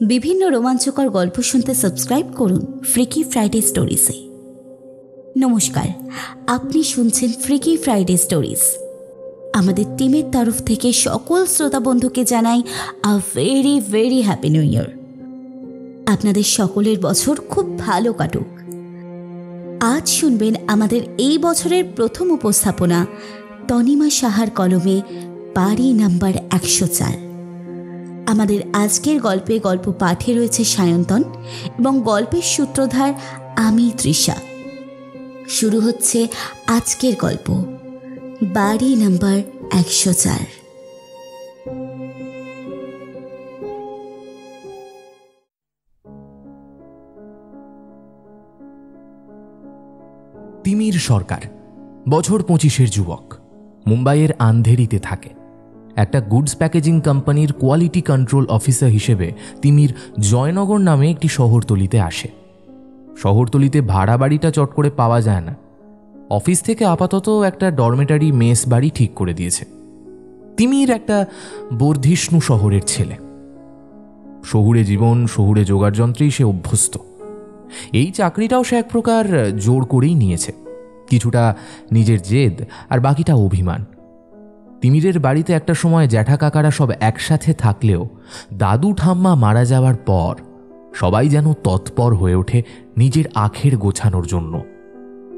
বিভিন্ন রোমাঞ্চকর গল্প শুনতে সাবস্ক্রাইব করুন ফ্রিকি ফ্রাইডে স্টোরিজে। নমস্কার, আপনি শুনছেন ফ্রিকি ফ্রাইডে স্টোরিজ। আমাদের টিমের তরফ থেকে সকল শ্রোতা বন্ধুকে জানাই a very very happy new year. আপনাদের সকলের বছর খুব ভালো কাটুক। আজ শুনবেন আমাদের এই বছরের প্রথম উপস্থাপনা তনিমা সাহার কলমে বাড়ি নাম্বার 104। আমাদের আজকের গল্পে গল্প পাঠে রয়েছে সায়ন্তন এবং গল্পের সূত্রধার আমি তৃষা। শুরু হচ্ছে আজকের গল্প বাড়ি নাম্বার 104। তিমির সরকার, বছর 25-এর যুবক, মুম্বাইয়ের আন্ধেরিতে থাকে। একটা গুডস প্যাকেজিং কোম্পানির কোয়ালিটি কন্ট্রোল অফিসার হিসেবে তিমির জয়নগর নামে একটি শহরতলিতে আসে। শহরতলিতে ভাড়া বাড়িটা চট করে পাওয়া যায় না। অফিস থেকে আপাতত একটা ডরমেটারি মেস বাড়ি ঠিক করে দিয়েছে। তিমির একটা বর্ধিষ্ণু শহরের ছেলে। শহুরে জীবন, শহুরে যোগার যন্ত্রেই সে অভ্যস্ত। এই চাকরিটাও সে এক প্রকার জোর করেই নিয়েছে, কিছুটা নিজের জেদ আর বাকিটা অভিমান। তিমিরের বাড়িতে একটা সময় জ্যাঠা কাকারা সব একসাথে থাকলেও দাদু ঠাম্মা মারা যাওয়ার পর সবাই যেন তৎপর হয়ে ওঠে নিজের আখের গোছানোর জন্য।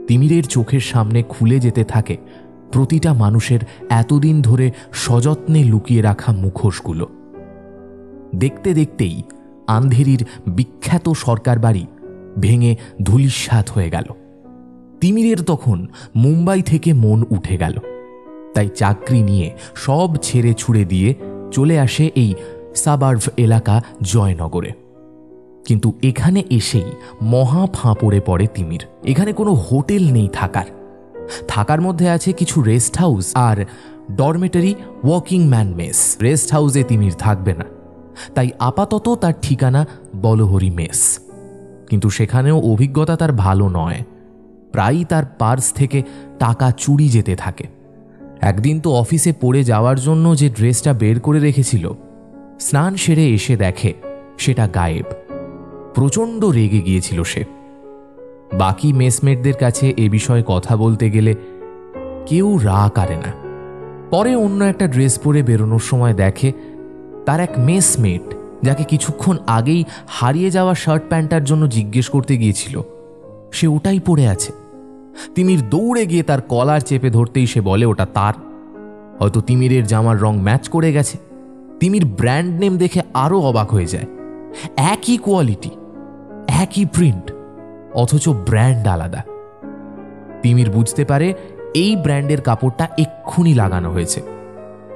তিমিরের চোখের সামনে খুলে যেতে থাকে প্রতিটা মানুষের এতদিন ধরে সযত্নে লুকিয়ে রাখা মুখোশগুলো। দেখতে দেখতেই আন্ধেরির বিখ্যাত সরকার বাড়ি ভেঙে ধূলিসাৎ হয়ে গেল। তিমিরের তখন মুম্বাই থেকে মন উঠে গেল। তাই চাকরি নিয়ে সব ছেড়ে ছুড়ে দিয়ে চলে আসে এই সাবার্ভ এলাকা জয়নগরে। কিন্তু এখানে এসেই মহা ফাঁপড়ে পড়ে তিমির। এখানে কোনো হোটেল নেই থাকার মধ্যে আছে কিছু রেস্ট হাউস আর dormitory working man mess. Rest হাউসে তিমির থাকবে না, তাই আপাতত তার ঠিকানা বলহরি মেস। কিন্তু সেখানেও অভিজ্ঞতা তার ভালো নয়। প্রায়ই তার পার্স থেকে টাকা চুরি যেতে থাকে। একদিন তো অফিসে পড়ে যাওয়ার জন্য যে ড্রেসটা বের করে রেখেছিল, স্নান সেরে এসে দেখে সেটা গায়েব। প্রচণ্ড রেগে গিয়েছিল সে। বাকি মেসমেটদের কাছে এ বিষয়ে কথা বলতে গেলে কেউ রা করে না। পরে অন্য একটা ড্রেস পরে বেরোনোর সময় দেখে তার এক মেসমেট, যাকে কিছুক্ষণ আগেই হারিয়ে যাওয়া শার্ট প্যান্টটার জন্য জিজ্ঞেস করতে গিয়েছিল, সে ওটাই পরে আছে। তিমির দৌড়ে গিয়ে তার কলার চেপে ধরতেই সে বলে ওটা তার। হয়তো তিমিরের জামার রং ম্যাচ করে গেছে। তিমির ব্র্যান্ড নেম দেখে আরও অবাক হয়ে যায়। একই কোয়ালিটি, একই প্রিন্ট, অথচ ব্র্যান্ড আলাদা। তিমির বুঝতে পারে এই ব্র্যান্ডের কাপড়টা এক্ষুনি লাগানো হয়েছে,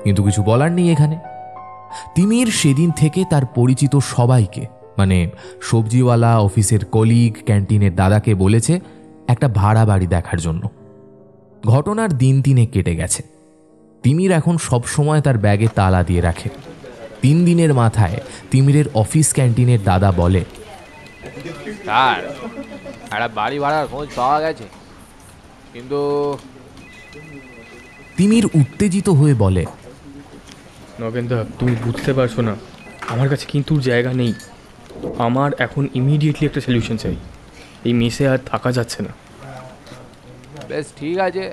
কিন্তু কিছু বলার নেই এখানে। তিমির সেদিন থেকে তার পরিচিত সবাইকে, মানে সবজিওয়ালা, অফিসের কলিগ, ক্যান্টিনের দাদাকে বলেছে একটা ভাড়া বাড়ি দেখার জন্য। ঘটনার দিন 3 কেটে গেছে। তিমির এখন সবসময় তার ব্যাগে তালা দিয়ে রাখে। 3 দিনের মাথায় তিমিরের অফিস ক্যান্টিনের দাদা বলে, স্যার, একটা বাড়ি ভাড়ার খোঁজ পাওয়া গেছে, কিন্তু তিমির উত্তেজিত হয়ে বলে, নগেনদা, তুমি বুঝতে পারছো না, আমার কাছে কিন্তু জায়গা নেই। আমার এখন ইমিডিয়েটলি একটা সলিউশন চাই। এই মেসে আর থাকা যাচ্ছে না। বেশ ঠিক আছে,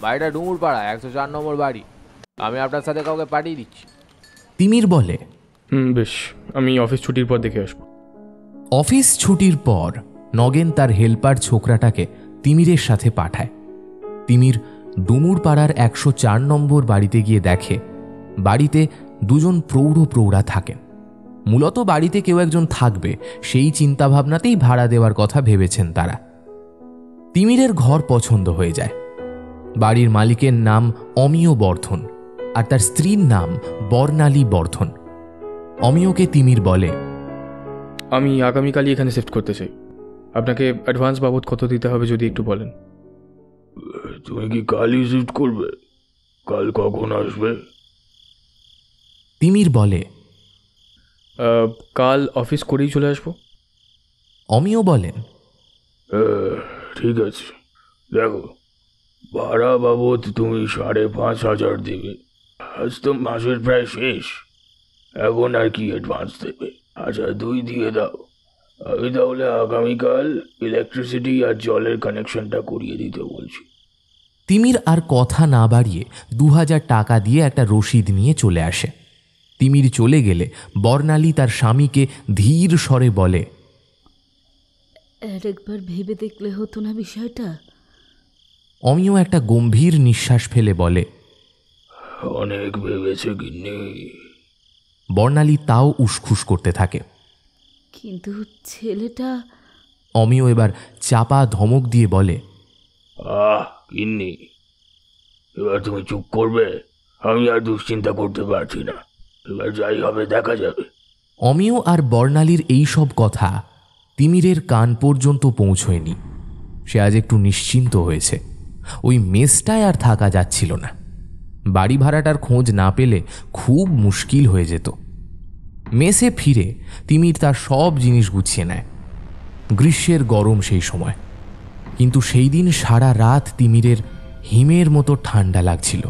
বাড়িটা ডুমুর পাড়া 104 নম্বর বাড়ি। আমি আপনার সাথে কাউকে পাঠিয়ে দিচ্ছি। তিমির বলে, বেশ, আমি অফিস ছুটির পর দেখে আসবো। অফিস ছুটির পর নগেন তার হেল্পার ছোকরাটাকে তিমিরের সাথে পাঠায়। তিমির ডুমুর পাড়ার 104 নম্বর বাড়িতে গিয়ে দেখে বাড়িতে 2জন প্রৌঢ়া থাকেন। মূলত বাড়িতে কেউ একজন থাকবে সেই চিন্তাভাবনাতেই ভাড়া দেওয়ার কথা ভেবেছেন তারা। তিমিরের ঘর পছন্দ হয়ে যায়। বাড়ির মালিকের নাম অমিয় বর্ধন আর তার স্ত্রীর নাম বর্ণালী বর্ধন। অমিয়কে তিমির বলে, আমি আগামীকালই এখানে শিফট করতে চাই। আপনাকে অ্যাডভান্স বাবদ কত দিতে হবে যদি একটু বলেন। তুমি কি কালই শিফট করবে? কাল কখন আসবে? তিমির বলে, কাল অফিস করেই চলে আসবো। অমিয় বলেন, ঠিক আছে, দেখো, ভাড়া বাবদ তুমি 5,500 দেবে। আজ তো মাসের প্রায় শেষ, এখন আর কি অ্যাডভান্স দেবে? আচ্ছা 2 দিয়ে দাও। আমি তাহলে আগামীকাল ইলেকট্রিসিটি আর জলের কানেকশনটা করিয়ে দিতে বলছি। তিমির আর কথা না বাড়িয়ে 2000 টাকা দিয়ে একটা রসিদ নিয়ে চলে আসে। তিমির চলে গেলে বর্ণালী তার স্বামীকে ধীর স্বরে বলে, একবার ভেবে দেখলে হতো না বিষয়টা? অমিয় একটা গম্ভীর নিঃশ্বাস ফেলে বলে, অনেক ভেবেছে গিন্নি। বর্ণালী তাও উসখুস করতে থাকে। কিন্তু ছেলেটা... অমিয় এবার চাপা ধমক দিয়ে বলে, গিন্নি, এবার তুমি চুপ করবে? আমি আর দুশ্চিন্তা করতে পারছি না। এবার যাই হবে দেখা যাবে। অমিয় আর বর্ণালীর এই সব কথা তিমিরের কান পর্যন্ত পৌঁছয়নি। সে আজ একটু নিশ্চিন্ত হয়েছে। ওই মেসটায় আর থাকা যাচ্ছিল না। বাড়ি ভাড়াটার খোঁজ না পেলে খুব মুশকিল হয়ে যেত। মেসে ফিরে তিমির তার সব জিনিস গুছিয়ে নেয়। গ্রীষ্মের গরম সেই সময়, কিন্তু সেই দিন সারা রাত তিমিরের হিমের মতো ঠান্ডা লাগছিল।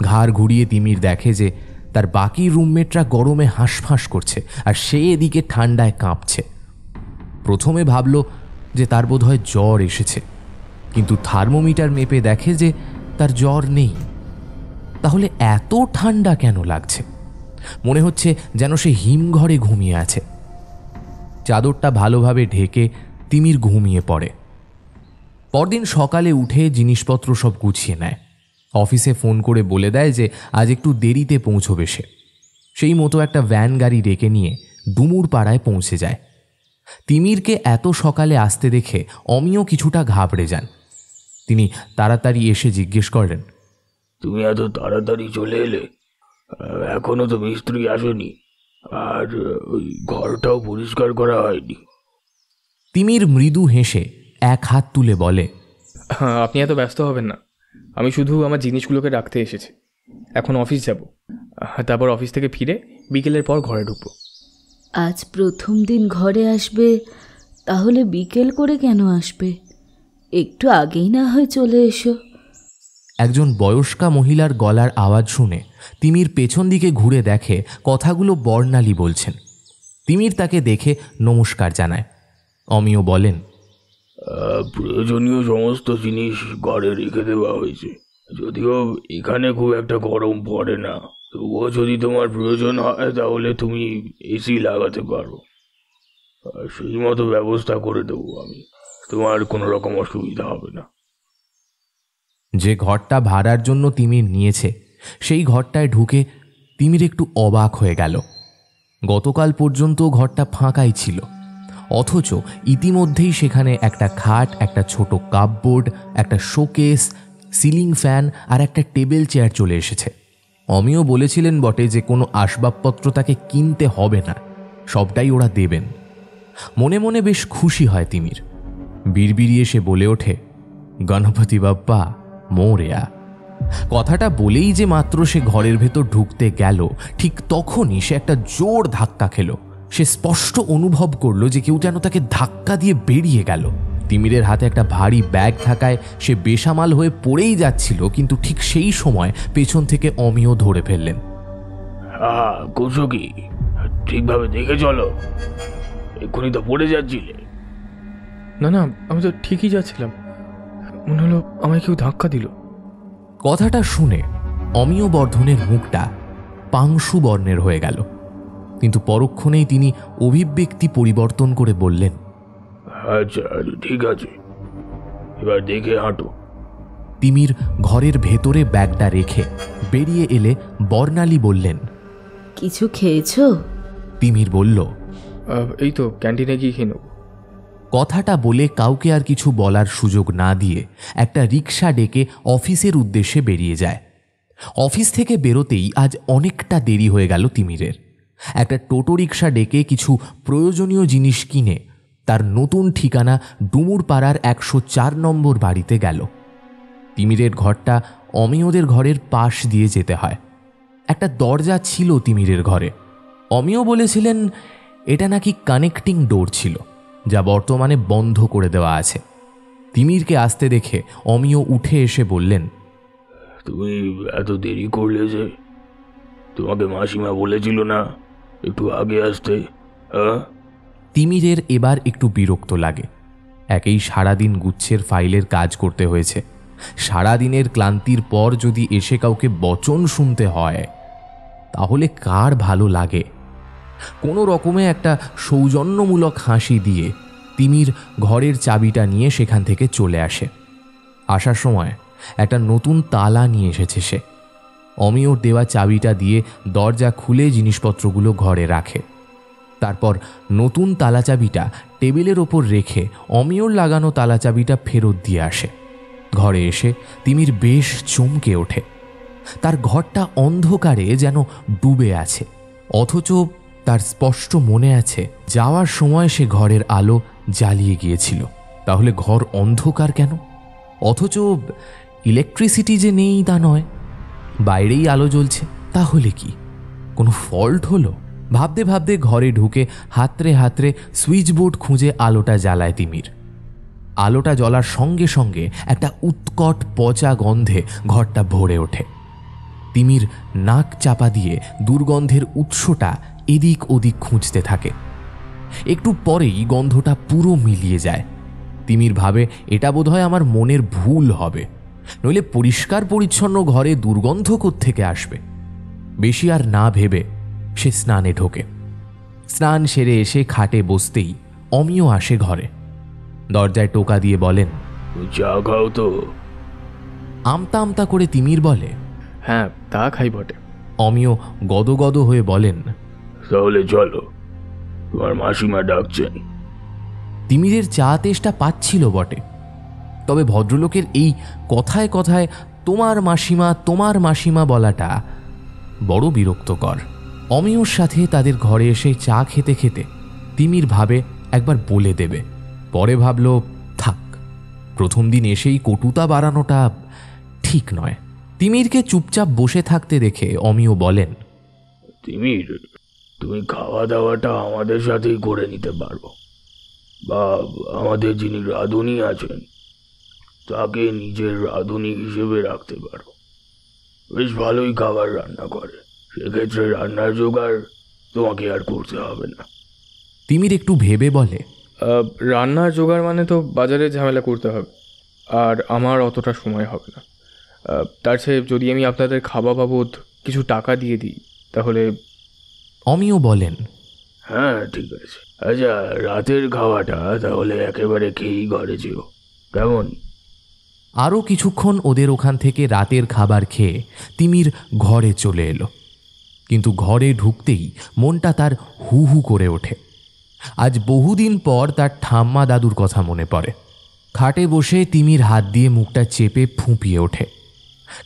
ঘাড় ঘুরিয়ে তিমির দেখে যে তার বাকি রুমমেটরা গরমে হাঁসফাঁস করছে আর সে এদিকে ঠান্ডায় কাঁপছে। প্রথমে ভাবল যে তার বোধহয় জ্বর এসেছে, কিন্তু থার্মোমিটার মেপে দেখে যে তার জ্বর নেই। তাহলে এত ঠান্ডা কেন লাগছে? মনে হচ্ছে যেন সে হিমঘরে ঘুমিয়ে আছে। চাদরটা ভালোভাবে ঢেকে তিমির ঘুমিয়ে পড়ে। পরদিন সকালে উঠে জিনিসপত্র সব গুছিয়ে নেয়। অফিসে ফোন করে বলে দেয় যে আজ একটু দেরিতে পৌঁছবে সে। সেই মতো একটা ভ্যান গাড়ি ডেকে নিয়ে ডুমুর পাড়ায় পৌঁছে যায়। তিমিরকে এত সকালে আসতে দেখে অমিয় কিছুটা ঘাবড়ে যান। তিনি তাড়াতাড়ি এসে জিজ্ঞেস করেন, তুমি এত তাড়াতাড়ি চলে এলে? এখনো তো মিস্ত্রি আসেনি, আর ওই ঘরটাও পরিষ্কার করা হয়নি। তিমির মৃদু হেসে এক হাত তুলে বলে, হ্যাঁ, আপনি এত ব্যস্ত হবেন না। আমি শুধু আমার জিনিসগুলোকে রাখতে এসেছি। এখন অফিস যাব, তারপর অফিস থেকে ফিরে বিকেলের পর ঘরে ঢুকবো। আজ প্রথম দিন ঘরে আসবে, তাহলে বিকেল করে কেন আসবে? একটু আগেই না হয় চলে এসো। একজন বয়স্কা মহিলার গলার আওয়াজ শুনে তিমির পেছন দিকে ঘুরে দেখে কথাগুলো বর্ণালী বলছেন। তিমির তাকে দেখে নমস্কার জানায়। অমিয় বলেন, প্রয়োজনীয় সমস্ত জিনিস ঘরে রেখে দেওয়া হয়েছে। যদিও এখানে খুব একটা গরম পড়ে না, তবুও যদি তোমার প্রয়োজন হয় তাহলে তুমি এসি লাগাতে পারো। সেই মতো ব্যবস্থা করে দেবো আমি, তোমার কোনো রকম অসুবিধা হবে না। যে ঘরটা ভাড়ার জন্য তিমির নিয়েছে সেই ঘরটায় ঢুকে তিমির একটু অবাক হয়ে গেল। গতকাল পর্যন্ত ঘরটা ফাঁকাই ছিল, অথচ ইতিমধ্যেই সেখানে একটা খাট, একটা ছোট কাপবোর্ড, একটা শোকেস, সিলিং ফ্যান আর একটা টেবিল চেয়ার চলে এসেছে। অমিয় বলেছিলেন বটে যে কোনো আসবাবপত্র তাকে কিনতে হবে না, সবটাই ওরা দেবেন। মনে মনে বেশ খুশি হয় তিমির। বিড়বিড়িয়ে সে বলে ওঠে, গণপতি বাপ্পা মোরেয়া। কথাটা বলেই যে মাত্র সে ঘরের ভেতর ঢুকতে গেল, ঠিক তখনই সে একটা জোর ধাক্কা খেল। সে স্পষ্ট অনুভব করল যে কেউ যেন তাকে ধাক্কা দিয়ে বেরিয়ে গেল। তিমিরের হাতে একটা ভারী ব্যাগ থাকায় সে বেসামাল হয়ে পড়েই যাচ্ছিল, কিন্তু ঠিক সেই সময় পেছন থেকে অমিয় ধরে ফেললেন। করছো কি? ঠিকভাবে দেখে চলো, এক্ষুনি তো পড়ে যাচ্ছিলে। না না, আমি তো ঠিকই যাচ্ছিলাম, মনে হলো আমায় কেউ ধাক্কা দিল। কথাটা শুনে অমিয় বর্ধনের মুখটা পাংশু বর্ণের হয়ে গেল, কিন্তু পরক্ষণেই তিনি অভিব্যক্তি পরিবর্তন করে বললেন, আচ্ছা ঠিক আছে, এবার দেখে হাঁটো। তিমির ঘরের ভেতরে ব্যাগটা রেখে বেরিয়ে এলে বর্ণালী বললেন, কিছু খেয়েছো? তিমির বলল, এই তো ক্যান্টিনে গিয়ে খেয়ে নেব। কথাটা বলে কাউকে আর কিছু বলার সুযোগ না দিয়ে একটা রিক্সা ডেকে অফিসের উদ্দেশ্যে বেরিয়ে যায়। অফিস থেকে বেরোতেই আজ অনেকটা দেরি হয়ে গেল তিমিরের। একটা টোটো রিক্সা ডেকে কিছু প্রয়োজনীয় জিনিস কিনে তার নতুন ঠিকানা ডুমুর পাড়ার 104 নম্বর বাড়িতে গেল। তিমিরের ঘরটা অমিয়দের ঘরের পাশ দিয়ে যেতে হয়। একটা দরজা ছিল তিমিরের ঘরে। অমিয় বলেছিলেন এটা নাকি কানেক্টিং ডোর ছিল, যা বর্তমানে বন্ধ করে দেওয়া আছে। তিমিরকে আসতে দেখে অমিয় উঠে এসে বললেন, তুমি এত দেরি করলে যে? তোমাকে মাসিমা বলেছিল না একটু আগে আসতে? হ্যাঁ? তিমিরের এবার একটু বিরক্ত লাগে। একেই সারাদিন গুচ্ছের ফাইলের কাজ করতে হয়েছে। সারাদিনের ক্লান্তির পর যদি এসে কাউকে বচন শুনতে হয় তাহলে কার ভালো লাগে? কোনো রকমে একটা সৌজন্যমূলক হাসি দিয়ে তিমির ঘরের চাবিটা নিয়ে সেখান থেকে চলে আসে। আসার সময় একটা নতুন তালা নিয়ে এসেছে সে। অমিয়র দেওয়া চাবিটা দিয়ে দরজা খুলে জিনিসপত্রগুলো ঘরে রাখে। তারপর নতুন তালা চাবিটা টেবিলের ওপর রেখে অমিয়র লাগানো তালা চাবিটা ফেরত দিয়ে আসে। ঘরে এসে তিমির বেশ চমকে ওঠে। তার ঘরটা অন্ধকারে যেন ডুবে আছে, অথচ তার স্পষ্ট মনে আছে যাওয়ার সময় সে ঘরের আলো জ্বালিয়ে গিয়েছিল। তাহলে ঘর অন্ধকার কেন? অথচ ইলেকট্রিসিটি যে নেই তা নয়, বাইরেই আলো জ্বলছে। তাহলে কি কোনো ফল্ট হলো? ভাবতে ভাবতে ঘরে ঢুকে হাতড়ে হাতড়ে সুইচ বোর্ড খুঁজে আলোটা জ্বালায় তিমির। আলোটা জ্বলার সঙ্গে সঙ্গে একটা উৎকট পচা গন্ধে ঘরটা ভরে ওঠে। তিমির নাক চাপা দিয়ে দুর্গন্ধের উৎসটা এদিক ওদিক খুঁজতে থাকে। একটু পরেই গন্ধটা পুরো মিলিয়ে যায়। তিমির ভাবে এটা বোধহয় আমার মনের ভুল হবে, নইলে পরিষ্কার পরিচ্ছন্ন ঘরে দুর্গন্ধ কোত্থেকে আসবে। বেশি আর না ভেবে সে স্নানে ঢোকে। স্নান সেরে এসে খাটে বসতেই অমিয় আসে ঘরে। দরজায় টোকা দিয়ে বলেন, চা খাও তো। আমতা আমতা করে তিমির বলে, হ্যাঁ তা খাই বটে। অমিয় গদগদ হয়ে বলেন, তাহলে চলো, তোমার মাসিমা ডাকছেন। তিমিরের চা তেষ্টা পাচ্ছিল বটে, তবে ভদ্রলোকের এই কথায় কথায় তোমার মাসিমা বলাটা বড় বিরক্তকর। অমিয়র সাথে তাদের ঘরে এসে চা খেতে খেতে তিমির ভাবে একবার বলে দেবে। পরে ভাবল থাক, প্রথম দিন এসেই কটুতা বাড়ানোটা ঠিক নয়। তিমিরকে চুপচাপ বসে থাকতে দেখে অমিয় বলেন, তিমির, তুমি খাওয়া দাওয়াটা আমাদের সাথেই করে নিতে পারো, বা আমাদের যিনি রাঁধুনি আছেন তাকে নিজের রাঁধুনি হিসেবে রাখতে পারো। বেশ ভালোই খাবার রান্না করে, সেক্ষেত্রে রান্নার জোগাড় তোমাকে আর করতে হবে না। তিমির একটু ভেবে বলে, রান্নার জোগাড় মানে তো বাজারে ঝামেলা করতে হবে, আর আমার অতটা সময় হবে না। তার চেয়ে যদি আমি আপনাদের খাওয়া বাবদ কিছু টাকা দিয়ে দিই তাহলে। অমিয় বলেন, হ্যাঁ ঠিক আছে। আচ্ছা, রাতের খাওয়াটা তাহলে একেবারে খেয়েই ঘরে যেও, কেমন? আরও কিছুক্ষণ ওদের ওখান থেকে রাতের খাবার খেয়ে তিমির ঘরে চলে এলো। কিন্তু ঘরে ঢুকতেই মনটা তার হু হু করে ওঠে। আজ বহুদিন পর তার ঠাম্মা দাদুর কথা মনে পড়ে। খাটে বসে তিমির হাত দিয়ে মুখটা চেপে ফুঁপিয়ে ওঠে।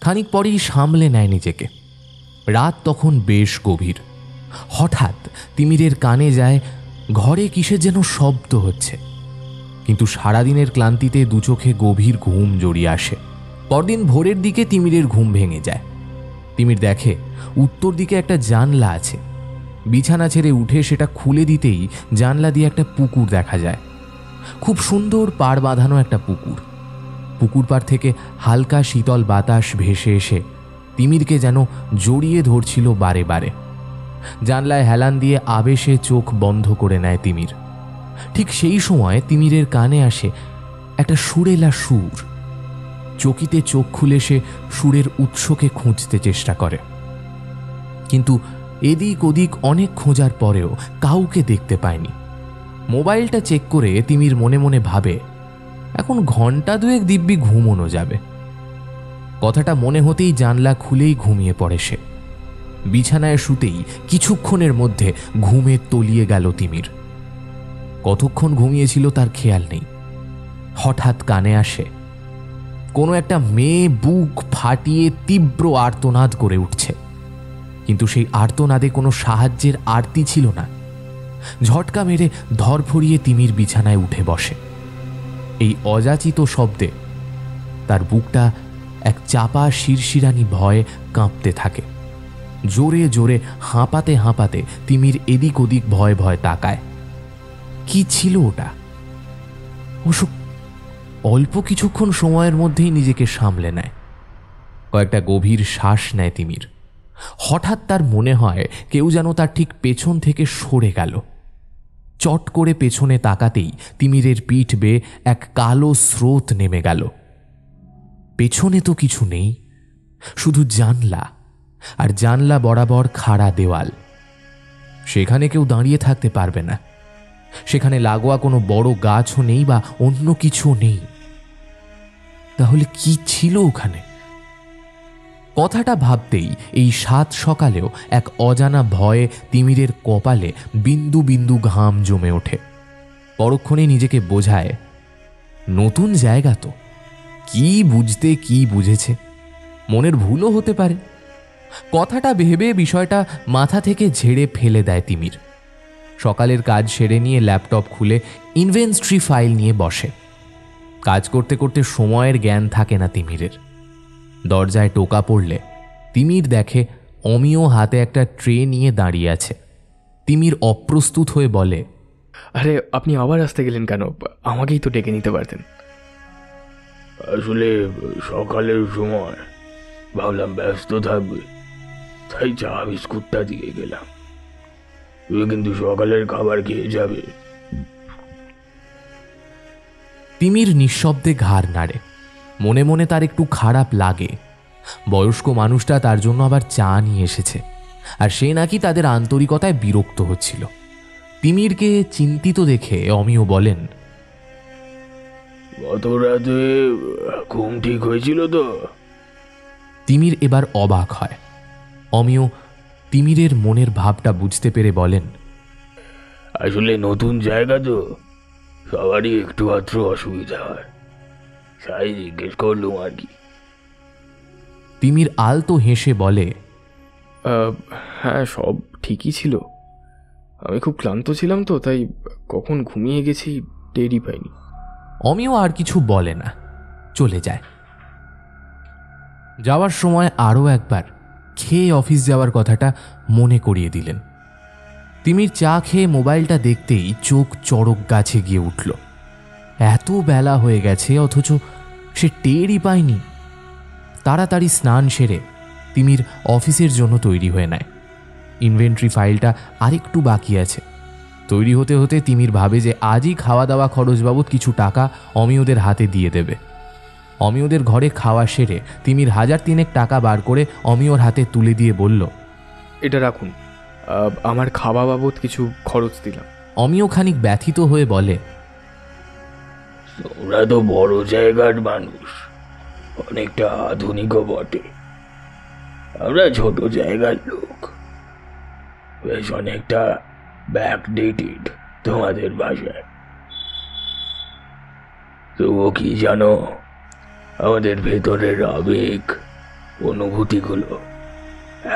খানিক পরেই সামলে নেয় নিজেকে। রাত তখন বেশ গভীর। হঠাৎ তিমিরের কানে যায় ঘরে কিসের যেন শব্দ হচ্ছে, কিন্তু সারাদিনের ক্লান্তিতে দু চোখে গভীর ঘুম জড়িয়ে আসে। পরদিন ভোরের দিকে তিমিরের ঘুম ভেঙে যায়। তিমির দেখে উত্তর দিকে একটা জানলা আছে। বিছানা ছেড়ে উঠে সেটা খুলে দিতেই জানলা দিয়ে একটা পুকুর দেখা যায়। খুব সুন্দর পাড় বাঁধানো একটা পুকুর। পুকুর পাড় থেকে হালকা শীতল বাতাস ভেসে এসে তিমিরকে যেন জড়িয়ে ধরছিল বারে বারে। জানলায় হেলান দিয়ে আবেশে চোখ বন্ধ করে নেয় তিমির। ঠিক সেই সময় তিমিরের কানে আসে একটা সুরেলা সুর। চকিতে চোখ খুলে সে সুরের উৎসকে খুঁজতে চেষ্টা করে, কিন্তু এদিক ওদিক অনেক খোঁজার পরেও কাউকে দেখতে পায়নি। মোবাইলটা চেক করে তিমির মনে মনে ভাবে এখন ঘন্টা দুয়েক দিব্যি ঘুমোনো যাবে। কথাটা মনে হতেই জানলা খুলেই ঘুমিয়ে পড়ে সে। বিছানায় শুতেই কিছুক্ষণের মধ্যে ঘুমে তলিয়ে গেল তিমির। কতক্ষণ ঘুমিয়েছিল তার খেয়াল নেই। হঠাৎ কানে আসে কোনো একটা মেয়ে বুক ফাটিয়ে তীব্র আর্তনাদ করে উঠছে, কিন্তু সেই আর্তনাদে কোনো সাহায্যের আরতি ছিল না। ঝটকা মেরে ধরফড়িয়ে তিমির বিছানায় উঠে বসে। এই অযাচিত শব্দে তার বুকটা এক চাপা শিরশিরানি ভয়ে কাঁপতে থাকে। জোরে জোরে হাঁপাতে হাঁপাতে তিমির এদিক ওদিক ভয় ভয় তাকায়। কি ছিল ওটা? অবশ্য অল্প কিছুক্ষণ সময়ের মধ্যেই নিজেকে সামলে নেয়। কয়েকটা গভীর শ্বাস নেয় তিমির। হঠাৎ তার মনে হয় কেউ যেন তার ঠিক পেছন থেকে সরে গেল। চট করে পেছনে তাকাতেই তিমিরের পিঠ বেয়ে এক কালো স্রোত নেমে গেল। পেছনে তো কিছু নেই, শুধু জানলা, আর জানলা বরাবর খাড়া দেওয়াল। সেখানে কেউ দাঁড়িয়ে থাকতে পারবে না। সেখানে লাগোয়া কোনো বড় গাছও নেই বা অন্য কিছুও নেই। তাহলে কি ছিল ওখানে? কথাটা ভাবতেই এই 7 সকালেও এক অজানা ভয়ে তিমিরের কপালে বিন্দু বিন্দু ঘাম জমে ওঠে। পরক্ষণে নিজেকে বোঝায়, নতুন জায়গা তো, কি বুঝতে কি বুঝেছে, মনের ভুলও হতে পারে। কথাটা ভেবে বিষয়টা মাথা থেকে ঝেড়ে ফেলে দেয় তিমির। সকালের কাজ সেরে নিয়ে ল্যাপটপ খুলে ইনভেন্টরি ফাইল নিয়ে বসে। কাজ করতে করতে সময়ের জ্ঞান থাকে না তিমিরের। দরজায় টোকা পড়লে তিমির দেখে অমিয় হাতে একটা ট্রে নিয়ে দাঁড়িয়ে আছে। তিমির অপ্রস্তুত হয়ে বলে, আরে আপনি আবার আসতে গেলেন কেন? আমাকেই তো ডেকে নিতে পারতেন। আসলে সকালের সময় ভাবলাম ব্যস্ত থাকবে, তাই চা বিস্কুটটা দিয়ে গেলাম। তুমি কিন্তু সকালের খাবার খেয়ে যাবে। তিমির নিঃশব্দে ঘাড় নাড়ে। মনে মনে তার একটু খারাপ লাগে। বয়স্ক মানুষটা তার জন্য আবার চা নিয়ে এসেছে, আর সে নাকি তাদের আন্তরিকতায় বিরক্ত হচ্ছিল। তিমিরকে চিন্তিত দেখে অমিয় বলেন, গত রাতে ঘুম ঠিক হয়েছিল তো? তিমির এবার অবাক হয়। অমিয় তিমিরের মনের ভাবটা বুঝতে পেরে বলেন, আসলে নতুন জায়গা তো, সবারই একটু মাত্র অসুবিধা হয়, তাই জিজ্ঞেস করলুম আর কি। তিমির আলতো হেসে বলে, হ্যাঁ, সব ঠিকই ছিল। আমি খুব ক্লান্ত ছিলাম তো, তাই কখন ঘুমিয়ে গেছি টেরই পাইনি। অমিয় আর কিছু বলে না, চলে যায়। যাওয়ার সময় আরও একবার খেয়ে অফিস যাওয়ার কথাটা মনে করিয়ে দিলেন। তিমির চা খেয়ে মোবাইলটা দেখতেই চোখ চড়ক গাছে গিয়ে উঠল। এত বেলা হয়ে গেছে অথচ সে টেরই পায়নি। তাড়াতাড়ি স্নান সেরে তিমির অফিসের জন্য তৈরি হয়ে নেয়। ইনভেন্টরি ফাইলটা আরেকটু বাকি আছে। তৈরি হতে হতে তিমির ভাবে যে আজই খাওয়া দাওয়া খরচ বাবদ কিছু টাকা অমিয়দের হাতে দিয়ে দেবে। অমিয়দের ঘরে খাওয়া সেরে তিমির 1000 টাকা বার করে অমিয়র হাতে তুলে দিয়ে বলল, এটা রাখুন, আমার খাওয়া বাবদ কিছু খরচ দিলাম। অমিয় খানিক ব্যথিত হয়ে বলে, তোমরা তো বড় জায়গার মানুষ, অনেকটা আধুনিকও বটে। আমরা ছোট জায়গার লোক, বেশ অনেকটা ব্যাকডেটেড তোমাদের ভাষায়। তবুও কি জানো, আমাদের ভেতরের আবেগ অনুভূতিগুলো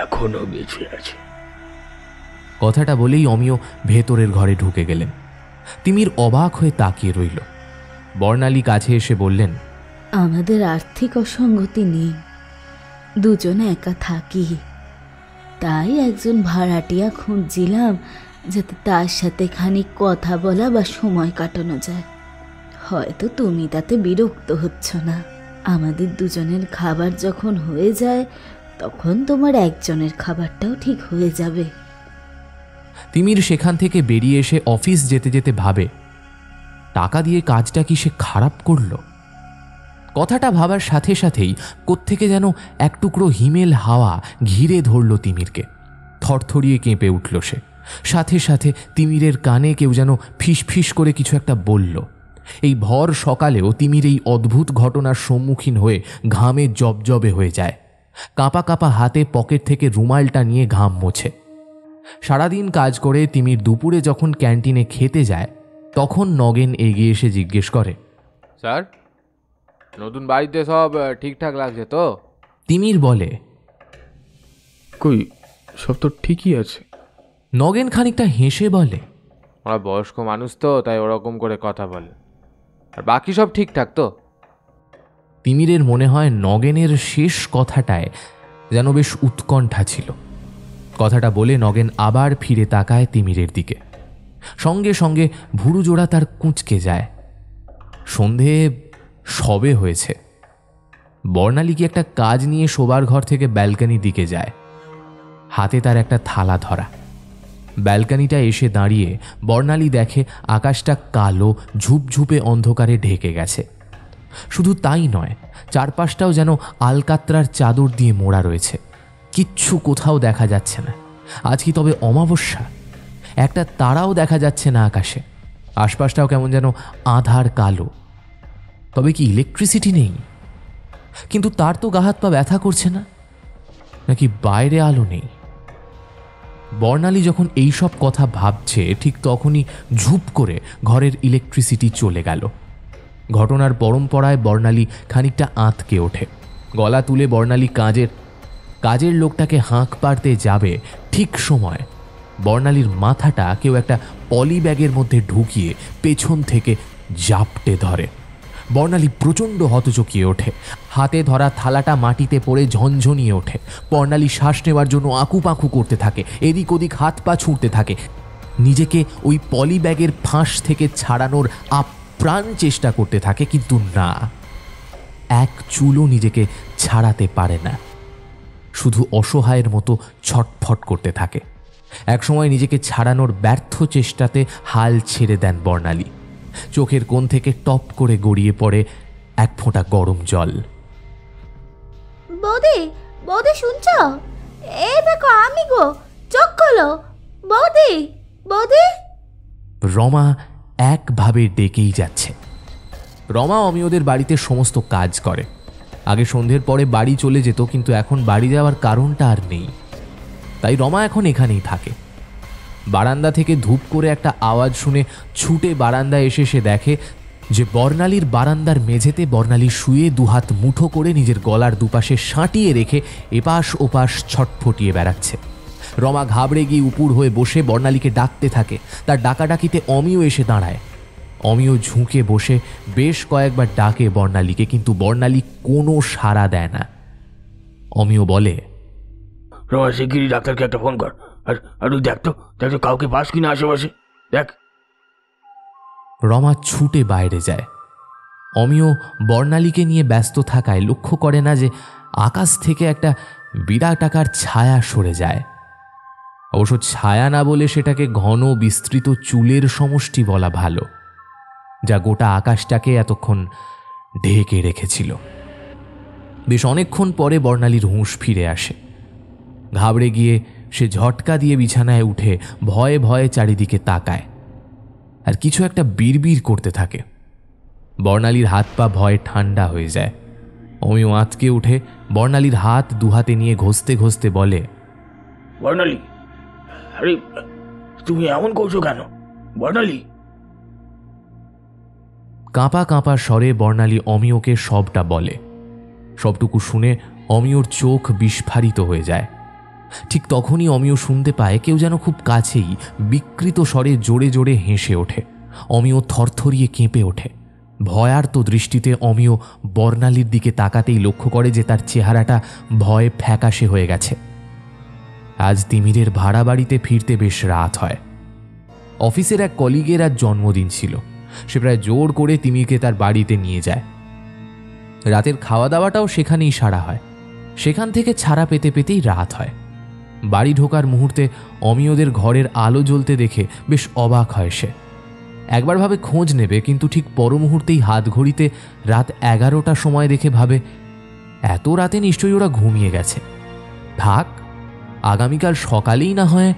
এখনো বেঁচে আছে। কথাটা বলেই অমিয় ভেতরের ঘরে ঢুকে গেলেন। তিমির অবাক হয়ে তাকিয়ে রইল। বর্ণালী কাছে এসে বললেন, আমাদের আর্থিক অসঙ্গতি নেই, দুজনে একা থাকি, তাই একজন ভাড়াটিয়া খুঁজছিলাম যাতে তার সাথে খানিক কথা বলা বা সময় কাটানো যায়। হয়তো তুমি তাতে বিরক্ত হচ্ছ না। আমাদের দুজনের খাবার যখন হয়ে যায় তখন তোমার একজনের খাবারটাও ঠিক হয়ে যাবে। তিমির সেখান থেকে বেরিয়ে এসে অফিস যেতে যেতে ভাবে, টাকা দিয়ে কাজটা কি সে খারাপ করল? কথাটা ভাবার সাথে সাথেই কোত্থেকে যেন এক টুকরো হিমেল হাওয়া ঘিরে ধরল তিমিরকে। থরথরিয়ে কেঁপে উঠল সে। সাথে সাথে তিমিরের কানে কেউ যেন ফিসফিস করে কিছু একটা বলল। এই ভর সকালেও তিমির এই অদ্ভুত ঘটনার সম্মুখীন হয়ে ঘামে জবজবে হয়ে যায়। কাঁপা কাঁপা হাতে পকেট থেকে রুমালটা নিয়ে ঘাম মোছে। সারাদিন কাজ করে তিমির দুপুরে যখন ক্যান্টিনে খেতে যায় তখন নগেন এগিয়ে এসে জিজ্ঞেস করে, স্যার, নতুন বাড়িতে সব ঠিকঠাক লাগছে তো? তিমির বলে, কই, সব তো ঠিকই আছে। নগেন খানিকটা হেসে বলে, ওরা বয়স্ক মানুষ তো, তাই ওরকম করে কথা বলে। আর বাকি সব ঠিকঠাক তো? তিমিরের মনে হয় নগেনের শেষ কথাটায় যেন বেশ উৎকণ্ঠা ছিল। কথাটা বলে নগেন আবার ফিরে তাকায় তিমিরের দিকে। সঙ্গে সঙ্গে ভুরু জোড়া তার কুঁচকে যায়। সন্ধে সবে হয়েছে। বর্ণালী কি একটা কাজ নিয়ে শোবার ঘর থেকে ব্যালকনির দিকে যায়। হাতে তার একটা থালা ধরা। ব্যালকনিটা এসে দাঁড়িয়ে বর্ণালী দেখে আকাশটা কালো ঝুপঝুপে অন্ধকারে ঢেকে গেছে। শুধু তাই নয়, চারপাশটাও যেন আলকাত্রার চাদর দিয়ে মোড়া রয়েছে, কিচ্ছু কোথাও দেখা যাচ্ছে না। আজ কি তবে অমাবস্যা? একটা তারাও দেখা যাচ্ছে না আকাশে। আশপাশটাও কেমন যেন আধার কালো। তবে কি ইলেকট্রিসিটি নেই? কিন্তু তার তো গা হাত পা ব্যথা করছে না, নাকি বাইরে আলো নেই? বর্ণালী যখন এইসব কথা ভাবছে ঠিক তখনই ঝুপ করে ঘরের ইলেকট্রিসিটি চলে গেল। ঘটনার পরম্পরায় বর্ণালী খানিকটা আঁতকে ওঠে। গলা তুলে বর্ণালী কাজের লোকটাকে হাঁক পাড়তে যাবে, ঠিক সময় বর্ণালীর মাথাটা কেউ একটা পলি ব্যাগের মধ্যে ঢুকিয়ে পেছন থেকে জাপটে ধরে। বর্ণালী প্রচণ্ড হতচকিয়ে ওঠে। হাতে ধরা থালাটা মাটিতে পড়ে ঝনঝনিয়ে ওঠে। বর্ণালী শ্বাস নেওয়ার জন্য আঁকুপাঁকু করতে থাকে, এদিক ওদিক হাত পা ছুঁড়তে থাকে, নিজেকে ওই পলি ব্যাগের ফাঁস থেকে ছাড়ানোর আপ্রাণ চেষ্টা করতে থাকে, কিন্তু না, এক চুলও নিজেকে ছাড়াতে পারে না। শুধু অসহায়ের মতো ছটফট করতে থাকে। একসময় নিজেকে ছাড়ানোর ব্যর্থ চেষ্টাতে হাল ছেড়ে দেন বর্ণালী। চোখের কোণ থেকে টপ করে গড়িয়ে পড়ে এক ফোঁটা গরম জল। বৌদি, বৌদি শুনছ? এই দেখো আমি গো, চোখ খোলো বৌদি, বৌদি। রমা একভাবে ডেকেই যাচ্ছে। রমা অমিয়দের বাড়িতে সমস্ত কাজ করে। আগে সন্ধ্যের পরে বাড়ি চলে যেত, কিন্তু এখন বাড়ি যাওয়ার কারণটা আর নেই, তাই রমা এখন এখানেই থাকে। বারান্দা থেকে ধূপ করে একটা আওয়াজ শুনে ছুটে বারান্দায় এসে সে দেখে যে বর্ণালীর বারান্দার মেঝেতে বর্ণালী শুয়ে দুহাত মুঠো করে নিজের গলার দুপাশে সাঁটিয়ে রেখে এপাশ ওপাশ ছটফটিয়ে বেড়াচ্ছে। রমা ঘাবড়ে গিয়ে উপুড় হয়ে বসে বর্ণালীকে ডাকতে থাকে। তার ডাকাডাকিতে অমিয় এসে দাঁড়ায়। অমিয় ঝুঁকে বসে বেশ কয়েকবার ডাকে বর্ণালীকে, কিন্তু বর্ণালী কোনো সাড়া দেয় না। অমিয় বলে, রমা, শিগগিরই ডাক্তারকে একটা ফোন কর। আর তুই দেখ তো কাউকে পাস কিনা আশেপাশে, দেখ। রমা ছুটে বাইরে যায়। অমিয় বর্ণালীকে নিয়ে ব্যস্ত থাকায় লক্ষ্য করে না যে আকাশ থেকে একটা বিরাট আকার ছায়া সরে যায়। অবশ্য ছায়া না বলে সেটাকে ঘন বিস্তৃত চুলের সমষ্টি বলা ভালো, যা গোটা আকাশটাকে এতক্ষণ ঢেকে রেখেছিল। বেশ অনেকক্ষণ পরে বর্ণালীর হুঁশ ফিরে আসে। ঘাবড়ে গিয়ে সে ঝটকা দিয়ে বিছানায় উঠে ভয়ে ভয়ে চারিদিকে তাকায়, আর কিছু একটা বিড়বিড় করতে থাকে। বর্ণালীর হাত পা ভয়ে ঠান্ডা হয়ে যায়। অমিয় আঁতকে উঠে বর্ণালীর হাত দুহাতে নিয়ে ঘষতে ঘষতে বলে, বর্ণালী, আরে তুমি এমন করছো কেন বর্ণালী? কাঁপা কাঁপা স্বরে বর্ণালী অমিয়কে সবটা বলে। সবটুকু শুনে অমিয়র চোখ বিস্ফারিত হয়ে যায়। ঠিক তখনই অমিয় শুনতে পায় কেউ যেন খুব কাছেই বিকৃত স্বরে জোরে জোরে হেসে ওঠে। অমিয় থরথরিয়ে কেঁপে ওঠে। ভয়ার্ত দৃষ্টিতে অমিয় বর্ণালীর দিকে তাকাতেই লক্ষ্য করে যে তার চেহারাটা ভয়ে ফ্যাকাশে হয়ে গেছে। আজ তিমিরের ভাড়া বাড়িতে ফিরতে বেশ রাত হয়। অফিসের এক কলিগের আজ জন্মদিন ছিল। সে প্রায় জোর করে তিমিরকে তার বাড়িতে নিয়ে যায়। রাতের খাওয়া দাওয়াটাও সেখানেই সারা হয়। সেখান থেকে ছাড়া পেতে পেতেই রাত হয়। বাড়ি ঢোকার মুহূর্তে অমিয়দের ঘরের আলো জ্বলতে দেখে বেশ অবাক হয় সে। একবার ভাবে খোঁজ নেবে, কিন্তু ঠিক পর মুহূর্তেই হাত ঘড়িতে রাত 11টার সময় দেখে ভাবে এত রাতে নিশ্চয়ই ওরা ঘুমিয়ে গেছে, থাক আগামীকাল সকালেই না হয়।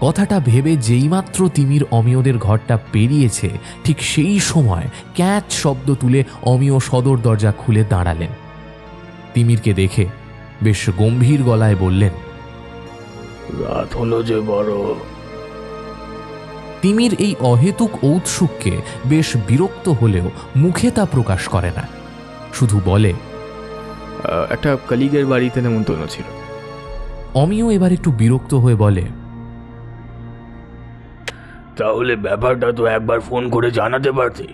কথাটা ভেবে যেইমাত্র তিমির অমিয়দের ঘরটা পেরিয়েছে ঠিক সেই সময় ক্যাচ শব্দ তুলে অমিয় সদর দরজা খুলে দাঁড়ালেন। তিমিরকে দেখে বেশ গম্ভীর গলায় বললেন, রাত হলো যে বড়। তিমির এই অহেতুক ঔৎসুক্যে বেশ বিরক্ত হলেও মুখে তা প্রকাশ করে না, শুধু বলে, একটা কলিগের বাড়িতে নেমন্তন্ন ছিল। অমিয় এবার একটু বিরক্ত হয়ে বলে, তাহলে ব্যাপারটা তো একবার ফোন করে জানাতে পারতে।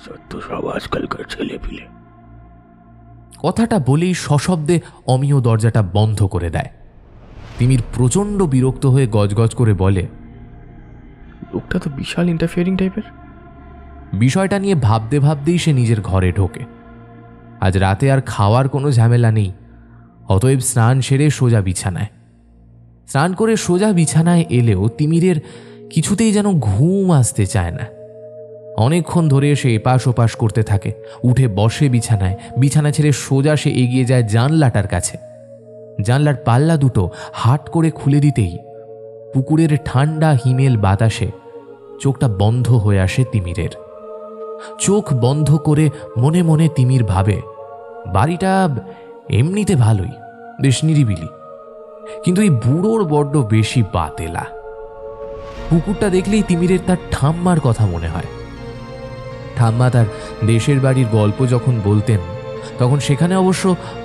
সত্য সব আজকালকার ছেলে পিলে। কথাটা বলেই সশব্দে অমিয় দরজাটা বন্ধ করে দেয়। তিমির প্রচণ্ড বিরক্ত হয়ে গজগজ করে বলে, লোকটা তো বিশাল ইন্টারফিয়ারিং টাইপের। বিষয়টা নিয়ে ভাবতে ভাবতেই সে নিজের ঘরে ঢোকে। আজ রাতে আর খাওয়ার কোনো ঝামেলা নেই, অতএব স্নান সেরে সোজা বিছানায়। স্নান করে সোজা বিছানায় এলেও তিমিরের কিছুতেই যেন ঘুম আসতে চায় না। অনেকক্ষণ ধরে সে এপাশ ওপাশ করতে থাকে। উঠে বসে বিছানায়, বিছানা ছেড়ে সোজা সে এগিয়ে যায় জানলাটার কাছে। জানলার পাল্লা দুটো হাট করে খুলে দিতেই পুকুরের ঠান্ডা হিমেল বাতাসে চোখটা বন্ধ হয়ে আসে তিমিরের। চোখ বন্ধ করে মনে মনে তিমির ভাবে, বাড়িটা এমনিতে ভালোই, বেশ নিরিবিলি, কিন্তু এই বুড়োর বড্ড বেশি বাতেলা। পুকুরটা দেখলেই তিমিরের তার ঠাম্মার কথা মনে হয়। ঠাম্মা তার দেশের বাড়ির গল্প যখন বলতেন, তখন সেখানে অবশ্য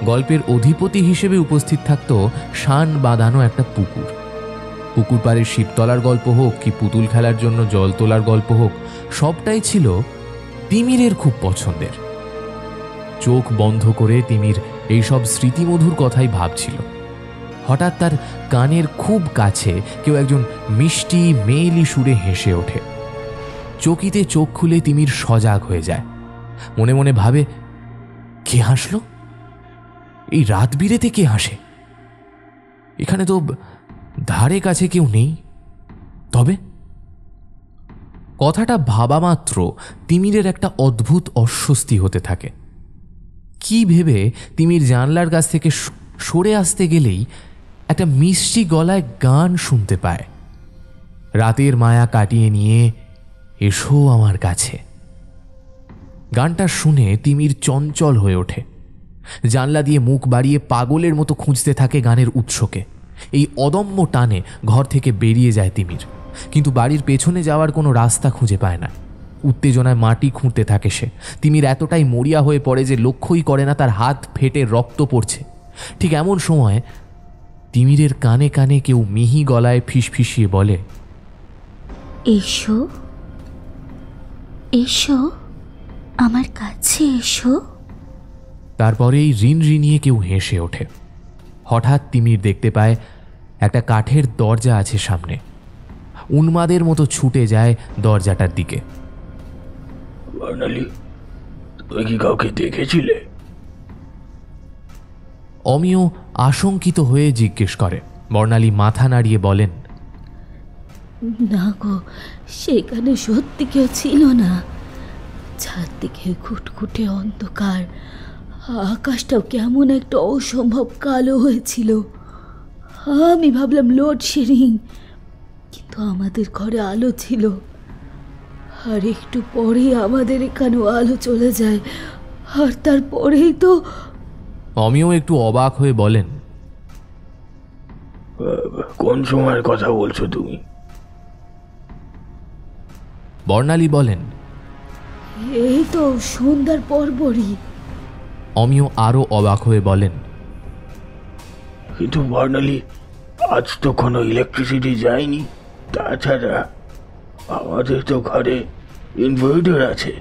গল্পের অধিপতি হিসেবে উপস্থিত থাকত শান বাঁধানো একটা পুকুর। পুকুর পাড়ের শিবতলার গল্প হোক কি পুতুল খেলার জন্য জল তোলার গল্প হোক, সবটাই ছিল তিমিরের খুব পছন্দের। চোখ বন্ধ করে তিমির এইসব স্মৃতিমধুর কথাই ভাবছিল। হঠাৎ তার কানের খুব কাছে কেউ একজন মিষ্টি মেয়েলি সুরে হেসে ওঠে। চকিতে চোখ খুলে তিমির সজাগ হয়ে যায়। মনে মনে ভাবে, কে হাসলো? এই রাত বিরেতে কে হাসে? এখানে তো ধারে কাছে কেউ নেই। তবে কথাটা ভাবা মাত্র তিমিরের একটা অদ্ভুত অস্বস্তি হতে থাকে। কি ভেবে তিমির জানলার কাছ থেকে সরে আসতে গেলেই একটা মিষ্টি গলায় গান শুনতে পায়, রাতের মায়া কাটিয়ে নিয়ে এসো আমার কাছে। গানটা শুনে তিমির চঞ্চল হয়ে ওঠে। জানলা দিয়ে মুখ বাড়িয়ে পাগলের মতো খুঁজতে থাকে গানের উৎসকে। এই অদম্য টানে ঘর থেকে বেরিয়ে যায় তিমির, কিন্তু বাড়ির পেছনে যাওয়ার কোনো রাস্তা খুঁজে পায় না। উত্তেজনায় মাটি খুঁড়তে থাকে সে। তিমির এতটাই মরিয়া হয়ে পড়ে যে লক্ষ্যই করে না তার হাত ফেটে রক্ত পড়ছে। ঠিক এমন সময় তিমিরের কানে কানে কেউ মিহি গলায় ফিসফিসিয়ে বলে, এসো এসো আমার কাছে এসো। তারপরেই রিনরিনিয়ে কেউ হেসে ওঠে। হঠাৎ তিমির দেখতে পায় একটা কাঠের দরজা আছে সামনে। উন্মাদের মতো ছুটে যায় দরজাটার দিকে। বর্ণালী, তুমি কি কাউকে দেখেছিলে? অমিয় আশঙ্কিত হয়ে জিজ্ঞেস করে। বর্ণালী মাথা নাড়িয়ে বলেন, না গো, সেখানে সত্যি কেউ ছিল না। চারদিকে ঘুটঘুটে অন্ধকার, আকাশটাও কেমন একটা অসম্ভব কালো হয়েছিল। আমি ভাবলাম লোডশেডিং, কিন্তু আমাদের ঘরে আলো ছিল। আর একটু পরেই আমাদের এখানেও আলো চলে যায়, আর তারপরেই তো। অমিয় একটু অবাক হয়ে বলেন, কোন সময়ের কথা বলছো তুমি? বর্ণালী বলেন, এই তো সন্ধ্যার পরপরই। অমিয় আরো অবাক হয়ে বলেন, কিন্তু বর্ণালী, আজ তো কোনো ইলেকট্রিসিটি যায়নি। তাছাড়া আমাদের তো ঘরে ইনভার্টার আছে।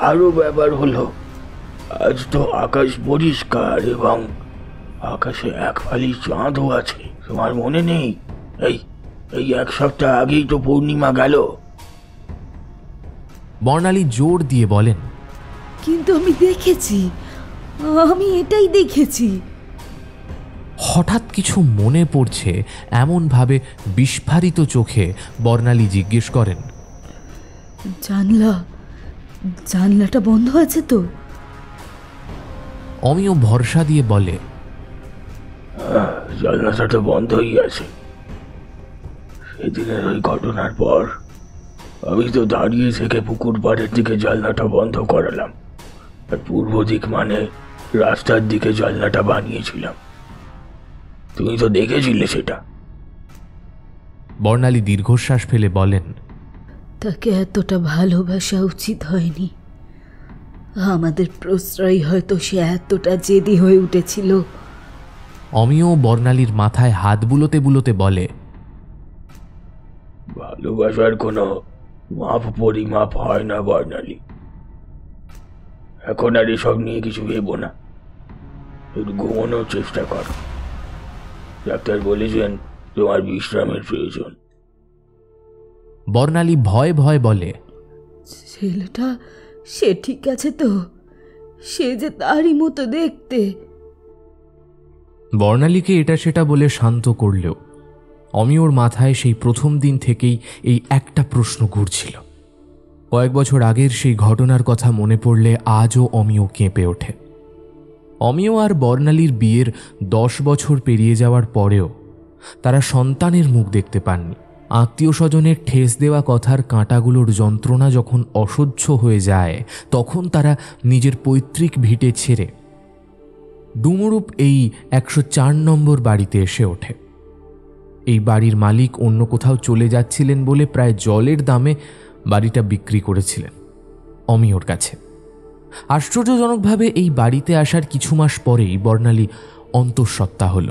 আরও ব্যাপার হলো, আজ তো আকাশ পরিষ্কার এবং আকাশে এক ফালি চাঁদও আছে। তোমার মনে নেই? এই এই এক সপ্তাহ আগেই তো পূর্ণিমা গেল। বর্ণালী জোর দিয়ে বলেন, কিন্তু আমি দেখেছি, আমি এটাই দেখেছি। হঠাৎ কিছু মনে পড়ছে এমনভাবে বিস্ফারিত চোখে বর্ণালী জিজ্ঞেস করেন, জানলাটা বন্ধ আছে তো? অমিয় ভরসা দিয়ে বলে, জানলাটা তো বন্ধই আছে। সেদিনের ওই ঘটনার পর আমি তো দাঁড়িয়ে থেকে পুকুর পাড়ের দিকে জানলাটা বন্ধ করালাম, আর পূর্ব দিক মানে রাস্তার দিকে জানলাটা বানিয়েছিলাম। তুমি তো দেখেছিলে সেটা। বর্ণালী দীর্ঘশ্বাস ফেলে বলেন, তাকে এতটা ভালোবাসা উচিত হয়নি। আমাদের প্রশ্রয় হয়তো সে এতটা জেদি হয়ে উঠেছিল। অমিয় বর্ণালীর মাথায় হাত বুলোতে বুলোতে বলে, ভালোবাসার কোনো মাপ পরিমাপ হয় না বর্ণালী। এখন আর এসব নিয়ে কিছু ভেবো না, একটু ঘুমানোর চেষ্টা করো। ডাক্তার বলেছেন তোমার বিশ্রামের প্রয়োজন। বর্ণালী ভয় ভয় বলে, ছেলেটা সে ঠিক আছে তো? সে যে তারই মতো দেখতে। বর্ণালীকে এটা সেটা বলে শান্ত করলেও অমিয়র মাথায় সেই প্রথম দিন থেকেই এই একটা প্রশ্ন ঘুরছিল। কয়েক বছর আগের সেই ঘটনার কথা মনে পড়লে আজও অমিয় কেঁপে ওঠে। অমিয় আর বর্ণালীর বিয়ের 10 বছর পেরিয়ে যাওয়ার পরেও তারা সন্তানের মুখ দেখতে পাননি। আত্মীয় স্বজনের ঠেস দেওয়া কথার কাঁটাগুলোর যন্ত্রণা যখন অসহ্য হয়ে যায়, তখন তারা নিজের পৈতৃক ভিটে ছেড়ে ডুমুরুপ এই 104 নম্বর বাড়িতে এসে ওঠে। এই বাড়ির মালিক অন্য কোথাও চলে যাচ্ছিলেন বলে প্রায় জলের দামে বাড়িটা বিক্রি করেছিলেন অমিয়র কাছে। আশ্চর্যজনকভাবে এই বাড়িতে আসার কিছু মাস পরেই বর্ণালী অন্তঃসত্ত্বা হল।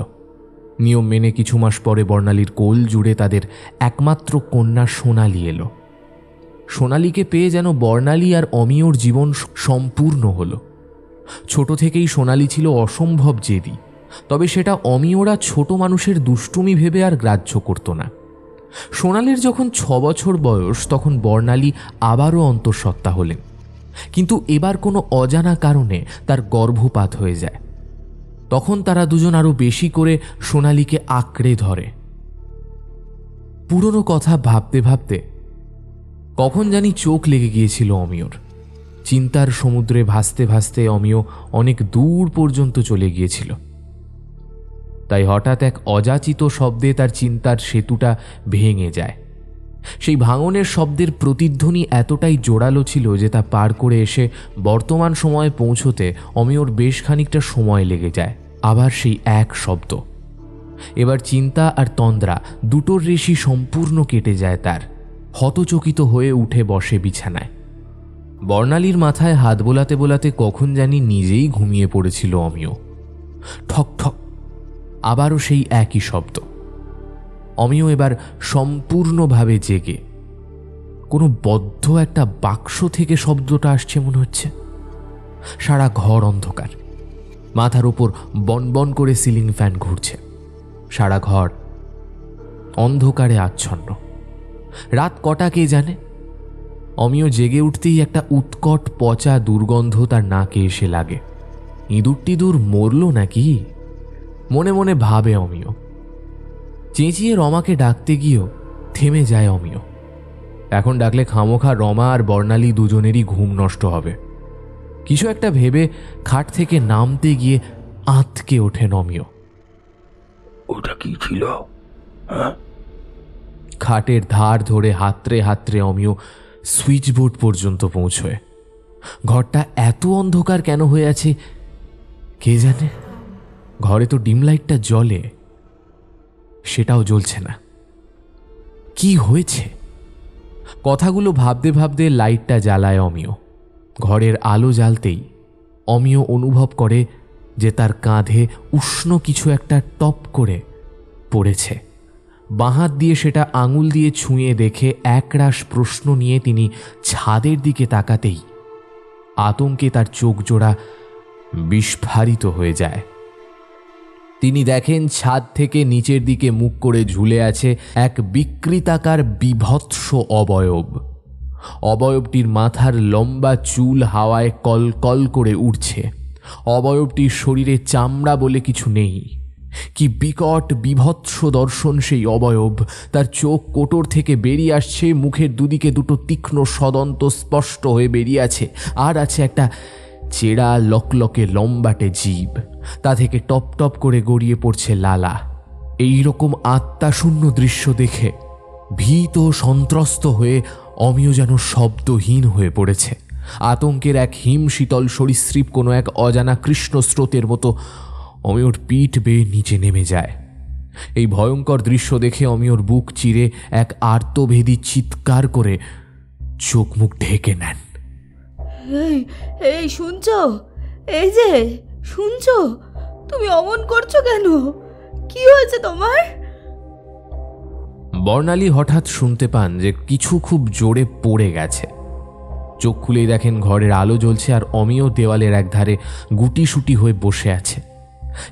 নিয়ম মেনে কিছু মাস পরে বর্ণালীর কোল জুড়ে তাদের একমাত্র কন্যা সোনালী এলো। সোনালীকে পেয়ে যেন বর্ণালী আর অমিয়র জীবন সম্পূর্ণ হল। ছোট থেকেই সোনালী ছিল অসম্ভব জেদি, তবে সেটা অমিয়রা ছোট মানুষের দুষ্টুমি ভেবে আর গ্রাহ্য করত না। সোনালীর যখন 6 বছর বয়স, তখন বর্ণালী আবারও অন্তঃসত্ত্বা হলেন, কিন্তু এবার কোনো অজানা কারণে তার গর্ভপাত হয়ে যায়। তখন তারা দুজন আরো বেশি করে সোনালীকে আঁকড়ে ধরে। পুরনো কথা ভাবতে ভাবতে কখন জানি চোখ লেগে গিয়েছিল অমিয়র। চিন্তার সমুদ্রে ভাসতে ভাসতে অমিয় অনেক দূর পর্যন্ত চলে গিয়েছিল। তাই হঠাৎ এক অযাচিত শব্দে তার চিন্তার সেতুটা ভেঙে যায়। সেই ভাঙনের শব্দের প্রতিধ্বনি এতটাই জোরালো ছিল যে তা পার করে এসে বর্তমান সময়ে পৌঁছতে অমিয়র বেশ খানিকটা সময় লেগে যায়। আবার সেই এক শব্দ। এবার চিন্তা আর তন্দ্রা দুটোর রেশি সম্পূর্ণ কেটে যায় তার। হতচকিত হয়ে উঠে বসে বিছানায়। বর্ণালীর মাথায় হাত বোলাতে বোলাতে কখন জানি নিজেই ঘুমিয়ে পড়েছিল অমিয়। ঠক ঠক, আবারও সেই একই শব্দ। অমিয় এবার সম্পূর্ণভাবে জেগে। কোনো বদ্ধ একটা বাক্স থেকে শব্দটা আসছে মনে হচ্ছে। সারা ঘর অন্ধকার। মাথার উপর বনবন করে সিলিং ফ্যান ঘুরছে। সারা ঘর অন্ধকারে আচ্ছন্ন। রাত কটা কে জানে। অমিয় জেগে উঠতেই একটা উৎকট পচা দুর্গন্ধ তার নাকে এসে লাগে। ইঁদুর টিঁদুর মরল নাকি, মনে মনে ভাবে অমিয়। চেঁচিয়ে রমাকে ডাকতে গিয়েও থেমে যায় অমিয়। এখন ডাকলে খামোখা রমা আর বর্ণালী দুজনেরই ঘুম নষ্ট হবে। কিছু একটা ভেবে খাট থেকে নামতে গিয়ে আঁতকে ওঠেন অমিয়। ওটা কি ছিল? খাটের ধার ধরে হাতড়ে হাতড়ে অমিয় সুইচ বোর্ড পর্যন্ত পৌঁছয়। ঘরটা এত অন্ধকার কেন হয়ে আছে কে জানে। ঘরে তো ডিম লাইটটা জ্বলে, সেটাও জ্বলছে না। কি হয়েছে? কথাগুলো ভাবতে ভাবতে লাইটটা জ্বালায় অমিয়। ঘরের আলো জ্বালতেই অমিয় অনুভব করে যে তার কাঁধে উষ্ণ কিছু একটা টপ করে পড়েছে। বাঁ হাত দিয়ে সেটা আঙুল দিয়ে ছুঁয়ে দেখে একরাশ প্রশ্ন নিয়ে তিনি ছাদের দিকে তাকাতেই আতঙ্কে তার চোখ জোড়া বিস্ফারিত হয়ে যায়। তিনি দেখেন ছাদ থেকে নিচের দিকে মুখ করে ঝুলে আছে এক বিকৃতাকার বিভৎস অবয়ব। অবয়বটির মাথার লম্বা চুল হাওয়ায় কলকল করে উঠছে। অবয়বটির শরীরে চামড়া বলে কিছু নেই। কি বিকট বিভৎস দর্শন সেই অবয়ব। তার চোখ কোটর থেকে বেরিয়ে আসছে, মুখের দুদিকে দুটো তীক্ষ্ণ সদন্ত স্পষ্ট হয়ে বেরিয়ে আছে, আর আছে একটা চেরা লকলকে লম্বাটে জিভ। তা থেকে টপ টপ করে গড়িয়ে পড়ছে লালা। এই রকম আত্মাশূন্য দৃশ্য দেখে ভীত সন্ত্রস্ত হয়ে অমিয় যেন শব্দহীন হয়ে পড়েছে। আতঙ্কের এক হিম শীতল সরীসৃপ কোনো এক অজানা কৃষ্ণ স্রোতের মতো অমিয়র পিঠ বেয়ে নিচে নেমে যায়। এই ভয়ঙ্কর দৃশ্য দেখে অমিয়র বুক চিরে এক আর্তভেদী চিৎকার করে চোখ মুখ ঢেকে নেন। এই শুনছো? এই যে শুনছো? তুমি অমন করছো কেন? কি হয়েছে তোমার? বর্ণালী হঠাৎ শুনতে পান যে কিছু খুব জোরে পড়ে গেছে। চোখ খুলেই দেখেন ঘরের আলো জ্বলছে আর অমিয় দেওয়ালের একধারে গুটিসুটি হয়ে বসে আছে।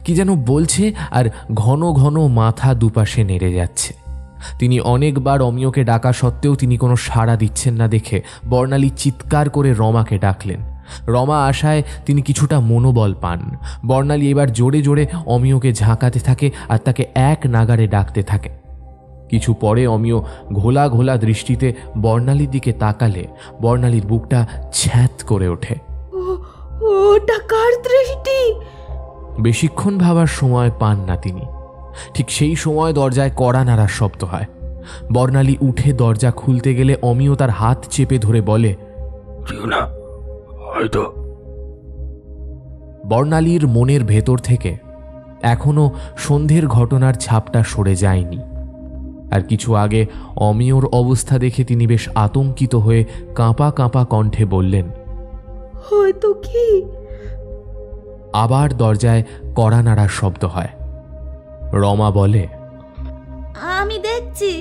কি যেন বলছে আর ঘন ঘন মাথা দুপাশে নেড়ে যাচ্ছে। তিনি অনেকবার অমিয়কে ডাকা সত্ত্বেও তিনি কোনো সাড়া দিচ্ছেন না দেখে বর্ণালী চিৎকার করে রমাকে ডাকলেন। রমা আশায় তিনি কিছুটা মনোবল পান। বর্ণালী এবার জোরে জোরে অমিয়কে ঝাঁকাতে থাকে আর তাকে এক নাগারে ডাকতে থাকে। কিছু পরে অমিয় ঘোলা ঘোলা দৃষ্টিতে বর্ণালীর দিকে তাকালে বর্ণালীর বুকটা ছ্যাঁত করে ওঠে। ওটা কার দৃষ্টি? বেশিক্ষণ ভাবার সময় পান না তিনি। ঠিক সেই সময় দরজায় কড়া নাড়ার শব্দ হয়। বর্ণালী উঠে দরজা খুলতে গেলে অমিয় তার হাত চেপে ধরে বলে, না হয়তো। বর্ণালীর মনের ভেতর থেকে এখনো সন্ধ্যের ঘটনার ছাপটা সরে যায়নি। আর কিছু আগে অমিয়র অবস্থা দেখে তিনি বেশ আতঙ্কিত হয়ে কাঁপা কাঁপা কণ্ঠে বললেন, হয়তো কি? আবার দরজায় কড়া নাড়ার শব্দ হয়। রমা বলে, আমি দেখছি।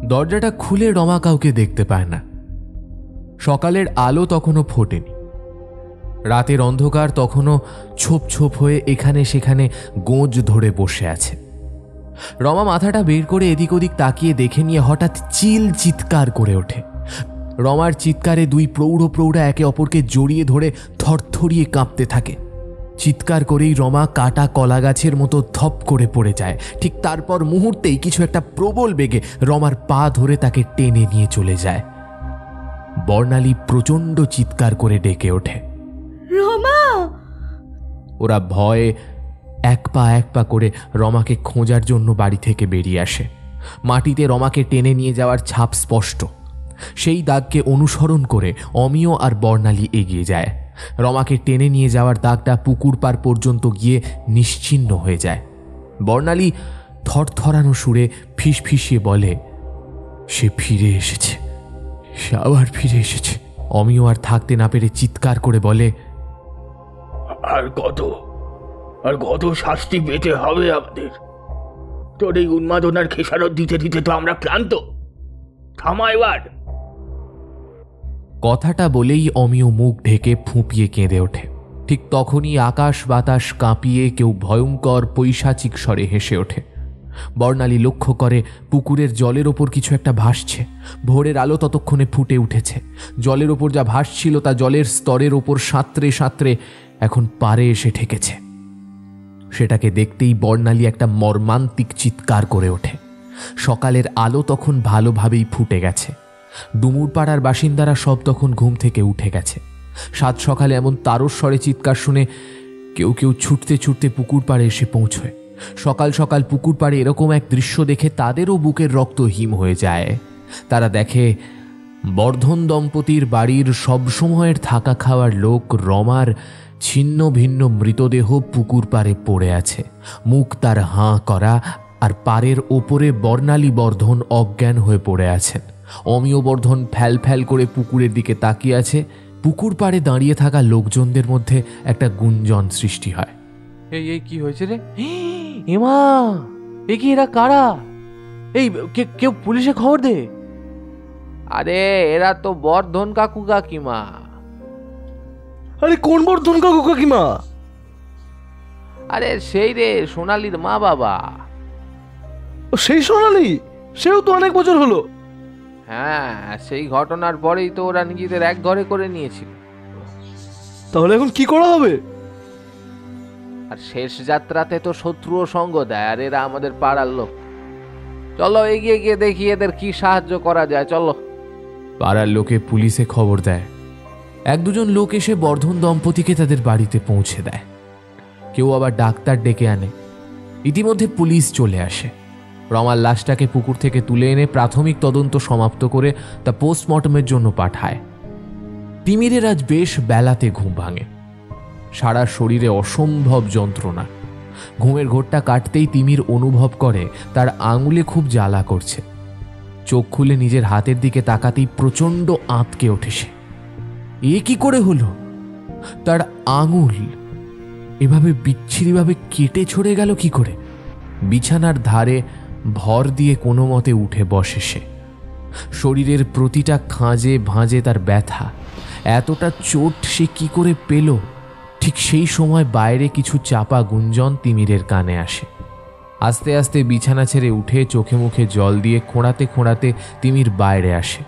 দরজাটা খুলে রমা কাউকে দেখতে পায় না। সকালের আলো তখনও ফোটেনি। রাতের অন্ধকার তখনও ছোপ ছোপ হয়ে এখানে সেখানে গোঁজ ধরে বসে আছে। রমা মাথাটা বের করে এদিক ওদিক তাকিয়ে দেখে নিয়ে হঠাৎ চিৎকার করে ওঠে। রমার চিৎকারে দুই প্রৌঢ় প্রৌঢ়া একে অপরকে জড়িয়ে ধরে থরথরিয়ে কাঁপতে থাকে। চিৎকার করেই রমা কাটা কলা গাছের মতো ধপ করে পড়ে যায়। ঠিক তারপর মুহূর্তেই কিছু একটা প্রবল বেগে রমার পা ধরে তাকে টেনে নিয়ে চলে যায়। বর্ণালী প্রচণ্ড চিৎকার করে ডেকে ওঠে, রমা! ওরা ভয়ে এক পা করে রমাকে খোঁজার জন্য বাড়ি থেকে বেরিয়ে আসে। মাটিতে রমাকে টেনে নিয়ে যাওয়ার ছাপ স্পষ্ট। সেই দাগকে অনুসরণ করে অমিয় আর বর্ণালী এগিয়ে যায়। রমাকে টেনে নিয়ে যাওয়ার দাগটা পুকুর পাড় পর্যন্ত গিয়ে নিশ্চিহ্ন হয়ে যায়। বর্ণালী থরথরানো সুরে ফিসফিসিয়ে বলে, সে ফিরে এসেছে, সে আবার ফিরে এসেছে। অমিয় আর থাকতে না পেরে চিৎকার করে বলে, আর কত শাস্তি পেতে হবে আমাদের? তোর এই উন্মাদনার খেসারত দিতে দিতে তো আমরা ক্লান্ত। থামা এবার। কথাটা বলেই অমিয় মুখ ঢেকে ফুঁপিয়ে কেঁদে ওঠে। ঠিক তখনই আকাশ বাতাস কাঁপিয়ে কেউ ভয়ঙ্কর পৈশাচিক স্বরে হেসে ওঠে। বর্ণালী লক্ষ্য করে পুকুরের জলের ওপর কিছু একটা ভাসছে। ভোরের আলো ততক্ষণে ফুটে উঠেছে। জলের ওপর যা ভাসছিল তা জলের স্তরের ওপর সাঁতরে সাঁতরে এখন পাড়ে এসে ঠেকেছে। সেটাকে দেখতেই বর্ণালী একটা মর্মান্তিক চিৎকার করে ওঠে। সকালের আলো তখন ভালোভাবেই ফুটে গেছে। ডুমুরপাড়ার বাসিন্দারা সব তখন ঘুম থেকে উঠে গেছে। সাত সকালে এমন তারস্বরে চিৎকার শুনে কেউ কেউ ছুটতে ছুটতে পুকুর পাড়ে এসে পৌঁছয়। সকাল সকাল পুকুর পাড়ে এরকম এক দৃশ্য দেখে তাদেরও বুকের রক্ত হিম হয়ে যায়। তারা দেখে বর্ধন দম্পতির বাড়ির সবসময়ের থাকা খাওয়ার লোক রমার ছিন্ন ভিন্ন মৃতদেহ পুকুর পাড়ে পড়ে আছে। মুখ তার হাঁ করা, আর পাড়ের ওপরে বর্ণালী বর্ধন অজ্ঞান হয়ে পড়ে আছেন। অমিয় বর্ধন ফ্যাল ফ্যাল করে পুকুরের দিকে তাকিয়ে আছে। পুকুর পাড়ে দাঁড়িয়ে থাকা লোকজনদের মধ্যে একটা গুঞ্জন সৃষ্টি হয়। এই কি হয়েছে রে? এমা, এ কি, এরা কারা? এই কেউ পুলিশে খবর দে। আরে এরা তো বর্ধন কাকু কাকিমা। আরে কোন বর্ধন কাকু কাকিমা? আরে সেই রে, সোনালীর মা বাবা। সেই সোনালী? সেও তো অনেক বছর হলো। হ্যাঁ, সেই ঘটনার পরেই তো ওরা নিজেদের এক ঘরে করে নিয়েছিল। তাহলে এখন কি করা হবে? আর শেষ যাত্রাতে তো শত্রুও সঙ্গ দেয়, আর এরা আমাদের পাড়ার লোক। চলো এগিয়ে গিয়ে দেখি এদের কি সাহায্য করা যায়। চলো। পাড়ার লোকে পুলিশে খবর দেয়। এক দুজন লোক এসে বর্ধন দম্পতিকে তাদের বাড়িতে পৌঁছে দেয়। কেউ আবার ডাক্তার ডেকে আনে। ইতিমধ্যে পুলিশ চলে আসে। রমার লাশটাকে পুকুর থেকে তুলে এনে প্রাথমিক তদন্ত সমাপ্ত করে তা পোস্টমর্টমের জন্য পাঠায়। তিমিরের আজ বেশ বেলাতে ঘুম ভাঙে। সারা শরীরে অসম্ভব যন্ত্রণা। ঘুমের ঘোরটা কাটতেই তিমির অনুভব করে তার আঙুলে খুব জ্বালা করছে। চোখ খুলে নিজের হাতের দিকে তাকাতেই প্রচণ্ড আঁতকে ওঠে সে। এ কি করে হলো? তার আঙুল এভাবে বিচ্ছিরিভাবে কেটে ছড়ে গেল কি করে? বিছানার ধারে ভর দিয়ে কোনো মতে উঠে বসে সে। শরীরের প্রতিটা খাঁজে ভাঁজে তার ব্যথা। এতটা চোট সে কি করে পেল? ঠিক সেই সময় বাইরে কিছু চাপা গুঞ্জন তিমিরের কানে আসে। আস্তে আস্তে বিছানা ছেড়ে উঠে চোখে মুখে জল দিয়ে খোঁড়াতে খোঁড়াতে তিমির বাইরে আসে।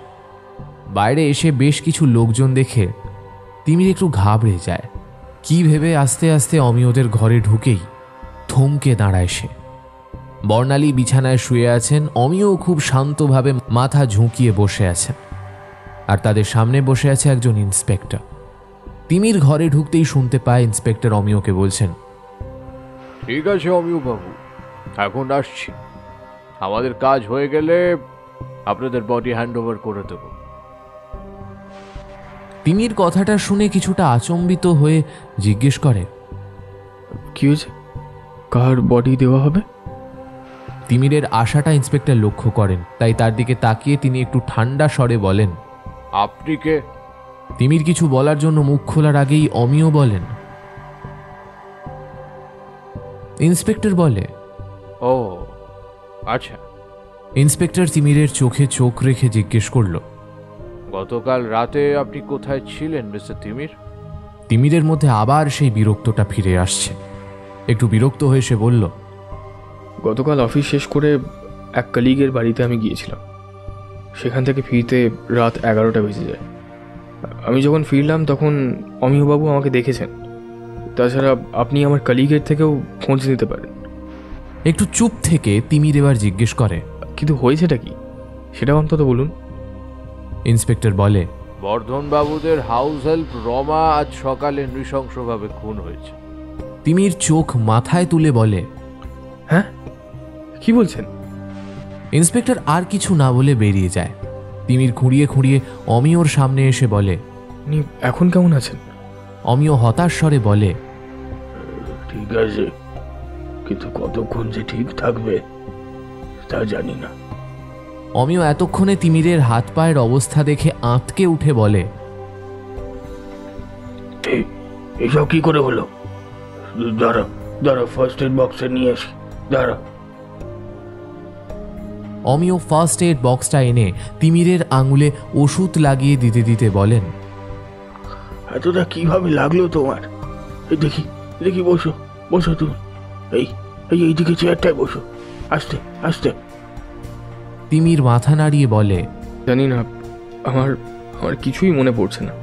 বাইরে এসে বেশ কিছু লোকজন দেখে তিমির একটু ঘাবড়ে যায়। কি ভেবে আস্তে আস্তে অমিয়দের ঘরে ঢুকেই থমকে দাঁড়ায় সে। বর্ণালী বিছানায় শুয়ে আছেন, অমিয় খুব শান্তভাবে মাথা ঝুঁকিয়ে বসে আছেন, আর তাদের সামনে বসে আছে একজন ইন্সপেক্টর। তিমির ঘরে ঢুকতেই শুনতে পায় ইন্সপেক্টর অমিয়কে বলছেন, ঠিক আছে অমিয় বাবু, এখন আসছি। আমাদের কাজ হয়ে গেলে আপনাদের বডি হ্যান্ড ওভার করে দেব। তিমির কথাটা শুনে কিছুটা আচম্বিত হয়ে জিজ্ঞেস করে, কি হয়েছে? কার বডি দেওয়া হবে? তিমিরের আশাটা ইন্সপেক্টর লক্ষ্য করেন, তাই তার দিকে তাকিয়ে তিনি একটু ঠান্ডা স্বরে বলেন, আপনি কে? তিমির কিছু বলার জন্য মুখ খোলার আগেই অমিয় বলেন। ইন্সপেক্টর বলে, ও আচ্ছা। ইন্সপেক্টর তিমিরের চোখে চোখ রেখে জিজ্ঞেস করল, গতকাল রাতে আপনি কোথায় ছিলেন মিস্টার তিমির? তিমিরের মধ্যে আবার সেই বিরক্তটা ফিরে আসছে। একটু বিরক্ত হয়ে সে বলল, গতকাল অফিস শেষ করে এক কলিগের বাড়িতে আমি গিয়েছিলাম। সেখান থেকে ফিরতে রাত 11টা বেজে যায়। আমি যখন ফিরলাম তখন অমিয়বাবু আমাকে দেখেছেন। তাছাড়া আপনি আমার কলিগের থেকেও খোঁজ নিতে পারেন। একটু চুপ থেকে তিমির এবার জিজ্ঞেস করে, কিন্তু হয়েছেটা কি সেটা অন্তত বলুন। ইন্সপেক্টর বলে, বর্ধন বাবুদের হাউস হেল্প রমা আজ সকালে নৃশংসভাবে খুন হয়েছে। তিমির চোখ মাথায় তুলে বলে, হ্যাঁ, কি বলছেন? ইন্সপেক্টর আর কিছু না বলে বেরিয়ে যায়। তিমির খুঁড়িয়ে খুঁড়িয়ে অমিয়র সামনে এসে বলে, উনি এখন কেমন আছেন? অমিয় হতাশ স্বরে বলে, ঠিক আছে, কিন্তু কতক্ষণ যে ঠিক থাকবে তা জানি না। অমিয় এতক্ষণে তিমিরের হাত পায়ের অবস্থা দেখে আঁতকে উঠে বলে, এসব কি করে হলো? দাঁড়া দাঁড়া, ফার্স্ট এড বক্সে নিয়ে আসি, দাঁড়া। অমিয় ফার্স্ট এড বক্সটা এনে তিমিরের আঙুলে ওষুধ লাগিয়ে দিতে দিতে বলেন, এতটা কিভাবে লাগলো তোমার? দেখি দেখি, বসো বসো তুমি, এইদিকে চেয়ারটায় বসো, আস্তে আস্তে। তিমির মাথা নাড়িয়ে বলে, জানি না, আমার কিছুই মনে পড়ছে না।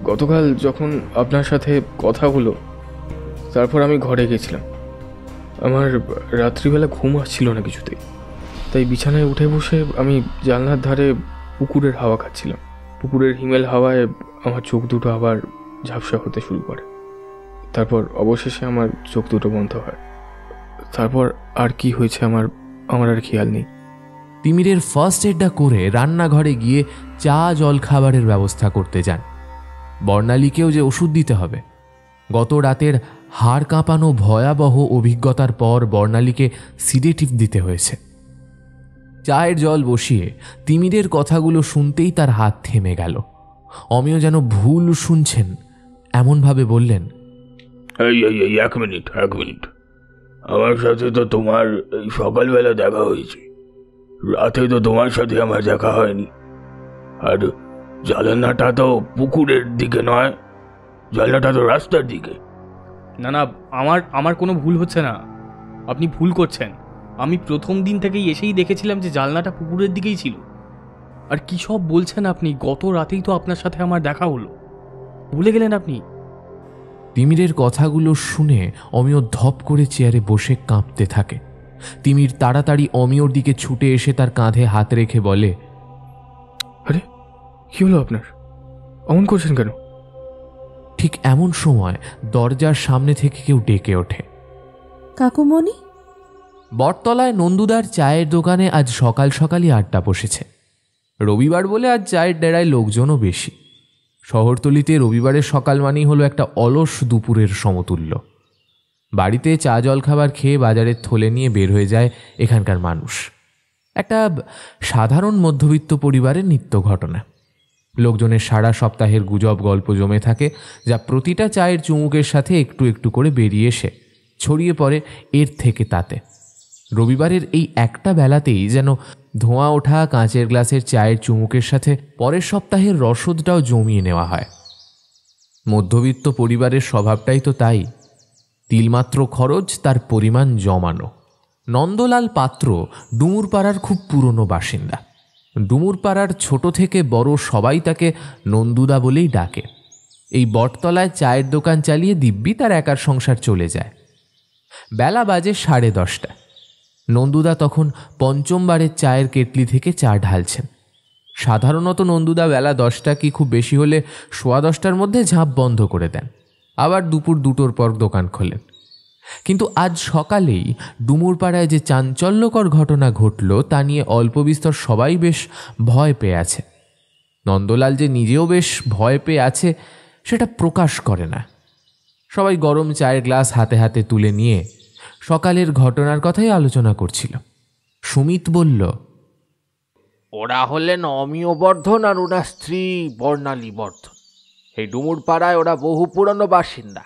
গতকাল যখন আপনার সাথে কথা হলো তারপর আমি ঘরে গেছিলাম। আমার রাত্রিবেলা ঘুম আসছিল না কিছুতেই, তাই বিছানায় উঠে বসে আমি জানলার ধারে পুকুরের হাওয়া খাচ্ছিলাম। পুকুরের হিমেল হাওয়ায় আমার চোখ দুটো আবার ঝাপসা হতে শুরু করে। তারপর অবশেষে আমার চোখ দুটো বন্ধ হয়। তারপর আর কি হয়েছে আমার আর খেয়াল নেই। তিমিরের ফার্স্ট এডটা করে রান্নাঘরে গিয়ে চা জল খাবারের ব্যবস্থা করতে যান। বর্ণালীকেও যে ওষুধ দিতে হবে। গত রাতের হাড় কাঁপানো ভয়াবহ অভিজ্ঞতার পর বর্ণালীকে সিডেটিভ দিতে হয়েছে। চায়ের জল বসিয়ে তিমিরের কথাগুলো শুনতেই তার হাত থেমে গেল। অমিয় যেন ভুল শুনছেন এমনভাবে বললেন, এই এক মিনিট, আমার সাথে তো তোমার এই সকালবেলা দেখা হয়েছে, রাতে তো তোমার সাথে আমার দেখা হয়নি। আর জানালাটা তো পুকুরের দিকে নয়, জানলাটা তো রাস্তার দিকে। না, আমার কোনো ভুল হচ্ছে না, আপনি ভুল করছেন। আমি প্রথম দিন থেকেই এসেই দেখেছিলাম যে জানলাটা পুকুরের দিকেই ছিল। আর কি সব বলছেন আপনি? গত রাতেই তো আপনার সাথে আমার দেখা হলো, ভুলে গেলেন আপনি? তিমিরের কথাগুলো শুনে অমিয় ধপ করে চেয়ারে বসে কাঁপতে থাকে। তিমির তাড়াতাড়ি অমিয়র দিকে ছুটে এসে তার কাঁধে হাত রেখে বলে, আরে কি হলো আপনার? অমন করছেন কেন? ঠিক এমন সময় দরজার সামনে থেকে কেউ ডেকে ওঠে, কাকুমণি। বটতলায় নন্দুদার চায়ের দোকানে আজ সকাল সকালই আড্ডা বসেছে। রবিবার বলে আজ চায়ের ডেরায় লোকজনও বেশি। শহরতলিতে রবিবারের সকাল মানেই হলো একটা অলস দুপুরের সমতুল্য। বাড়িতে চা জল খাবার খেয়ে বাজারের থলে নিয়ে বের হয়ে যায় এখানকার মানুষ। একটা সাধারণ মধ্যবিত্ত পরিবারের নিত্য ঘটনা। লোকজনের সারা সপ্তাহের গুজব গল্প জমে থাকে, যা প্রতিটা চায়ের চুমুকের সাথে একটু একটু করে বেরিয়ে এসে ছড়িয়ে পড়ে এর থেকে তাতে। রবিবারের এই একটা বেলাতেই যেন ধোঁয়া ওঠা কাঁচের গ্লাসের চায়ের চুমুকের সাথে পরের সপ্তাহের রসদটাও জমিয়ে নেওয়া হয়। মধ্যবিত্ত পরিবারের স্বভাবটাই তো তাই, তিলমাত্র খরচ, তার পরিমাণ জমানো। নন্দলাল পাত্র ডুমুরপাড়ার খুব পুরনো বাসিন্দা। ডুমুরপাড়ার ছোট থেকে বড় সবাই তাকে নন্দুদা বলেই ডাকে। এই বটতলায় চায়ের দোকান চালিয়ে দিব্যি তার একার সংসার চলে যায়। বেলা বাজে 10:30। নন্দুদা তখন পঞ্চমবারের চায়ের কেটলি থেকে চা ঢালছেন। সাধারণত নন্দুদা বেলা 10টা কি খুব বেশি হলে 10:15টার মধ্যে ঝাঁপ বন্ধ করে দেন, আবার দুপুর 2টোর পর দোকান খোলেন। কিন্তু আজ সকালেই ডুমুরপাড়ায় যে চাঞ্চল্যকর ঘটনা ঘটল তা নিয়ে অল্প বিস্তর সবাই বেশ ভয় পেয়ে আছে। নন্দলাল যে নিজেও বেশ ভয় পেয়ে আছে সেটা প্রকাশ করে না। সবাই গরম চায়ের গ্লাস হাতে হাতে তুলে নিয়ে সকালের ঘটনার কথাই আলোচনা করছিল। সুমিত বলল, ওরা হলেন অমিয় বর্ধন আর ওনার স্ত্রী বর্ণালী বর্ধন। এই ডুমুরপাড়ায় ওরা বহু পুরনো বাসিন্দা।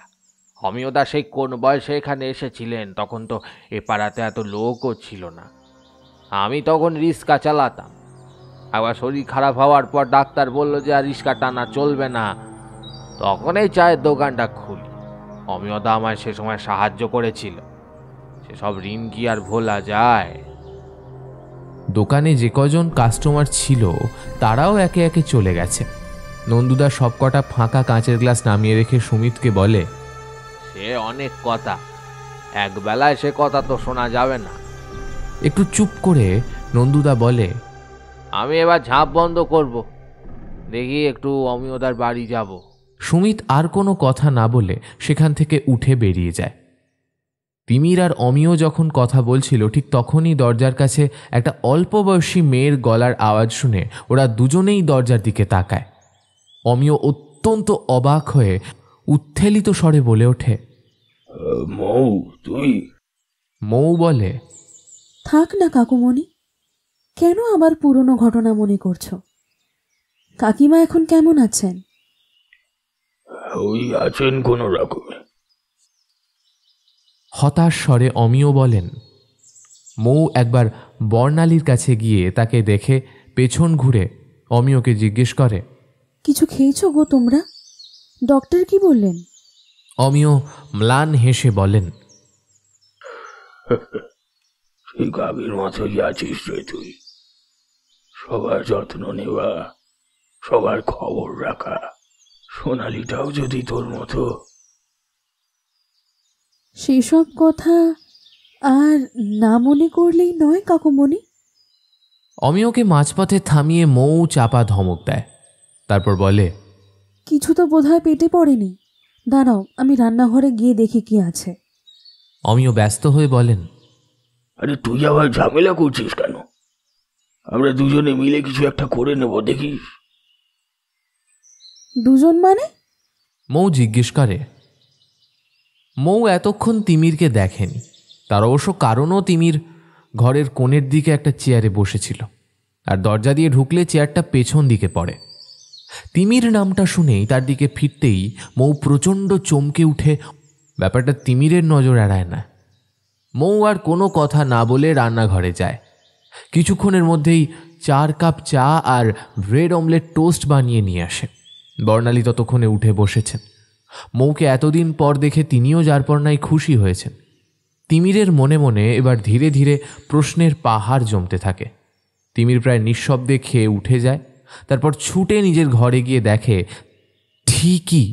অমিয়দা সেই কোন বয়সে এখানে এসেছিলেন তখন তো এ পাড়াতে এত লোকও ছিল না। আমি তখন রিক্সা চালাতাম। আবার শরীর খারাপ হওয়ার পর ডাক্তার বলল যে আর রিক্সা টানা চলবে না, তখন এই চায়ের দোকানটা খুলি। অমিয়দা আমায় সে সময় সাহায্য করেছিল, সেসব ঋণ কি আর ভোলা যায়? দোকানে যে কজন কাস্টমার ছিল তারাও একে একে চলে গেছে। নন্দুদা সবকটা ফাঁকা কাঁচের গ্লাস নামিয়ে রেখে সুমিতকে বলে, সে অনেক কথা, একবেলায় সে কথা তো শোনা যাবে না। একটু চুপ করে নন্দুদা বলে, আমি এবার ঝাঁপ বন্ধ করব, দেখি একটু অমিয়দার বাড়ি যাব। সুমিত আর কোনো কথা না বলে সেখান থেকে উঠে বেরিয়ে যায়। তিমির আর অমিয় যখন কথা বলছিল ঠিক তখনই দরজার কাছে একটা অল্প বয়সী মেয়ের গলার আওয়াজ শুনে ওরা দুজনেই দরজার দিকে তাকায়। অমিয় অত্যন্ত অবাক হয়ে উত্থেলিত স্বরে বলে ওঠে, মৌ তুই? মৌ বলে, থাক না কাকুমণি, কেন আবার পুরনো ঘটনা মনে করছো? কাকিমা এখন কেমন আছেন? ওই আছেন কোনো রকমে। হতাশ স্বরে অমিয় বলেন। মৌ একবার বর্ণালীর কাছে গিয়ে তাকে দেখে পেছন ঘুরে অমিয়কে জিজ্ঞেস করে, কিছু খেয়েছো গো তোমরা? ডক্টর কি বললেন? অমিয় ম্লান হেসে বলেন, ঠিক আগের মতোই আছিস রে তুই। সবার যত্ন নেওয়া, সবার খবর রাখা। সোনালিটাও যদি তোর মতো। সেসব কথা আর না মনে করলেই নয় কাকুমণি। অমিয়কে মাঝপথে থামিয়ে মৌ চাপা ধমক দেয়, তারপর বলে, কিছু তো বোধহয় পেটে পড়েনি, দাঁড়াও আমি রান্নাঘরে গিয়ে দেখি কি আছে। অমিয় ব্যস্ত হয়ে বলেন, আরে তুই আবার ঝামেলা করছিস কেন? আমরা দুজনে মিলে কিছু একটা করে নেব, দেখিস। দুজন মানে? মৌ জিজ্ঞেস করে। মৌ এতক্ষণ তিমিরকে দেখেনি, তার অবশ্য কারণও তিমির ঘরের কোণের দিকে একটা চেয়ারে বসেছিল, আর দরজা দিয়ে ঢুকলে চেয়ারটা পেছন দিকে পড়ে। তিমির নামটা শুনেই তার দিকে ফিরতেই মৌ প্রচণ্ড চমকে উঠে। ব্যাপারটা তিমিরের নজর এড়ায় না। মৌ আর কোনো কথা না বলে রান্নাঘরে যায়। কিছুক্ষণের মধ্যেই 4 কাপ চা আর ব্রেড অমলেট টোস্ট বানিয়ে নিয়ে আসে। বর্ণালী ততক্ষণে উঠে বসেছেন। মৌকে এতদিন পর দেখে তিনিও যার পর নাই খুশি হয়েছেন। তিমিরের মনে মনে এবার ধীরে ধীরে প্রশ্নের পাহাড় জমতে থাকে। তিমির প্রায় নিঃশব্দে খেয়ে উঠে যায়, তারপর ছুটে নিজের ঘরে গিয়ে দেখে ঠিকই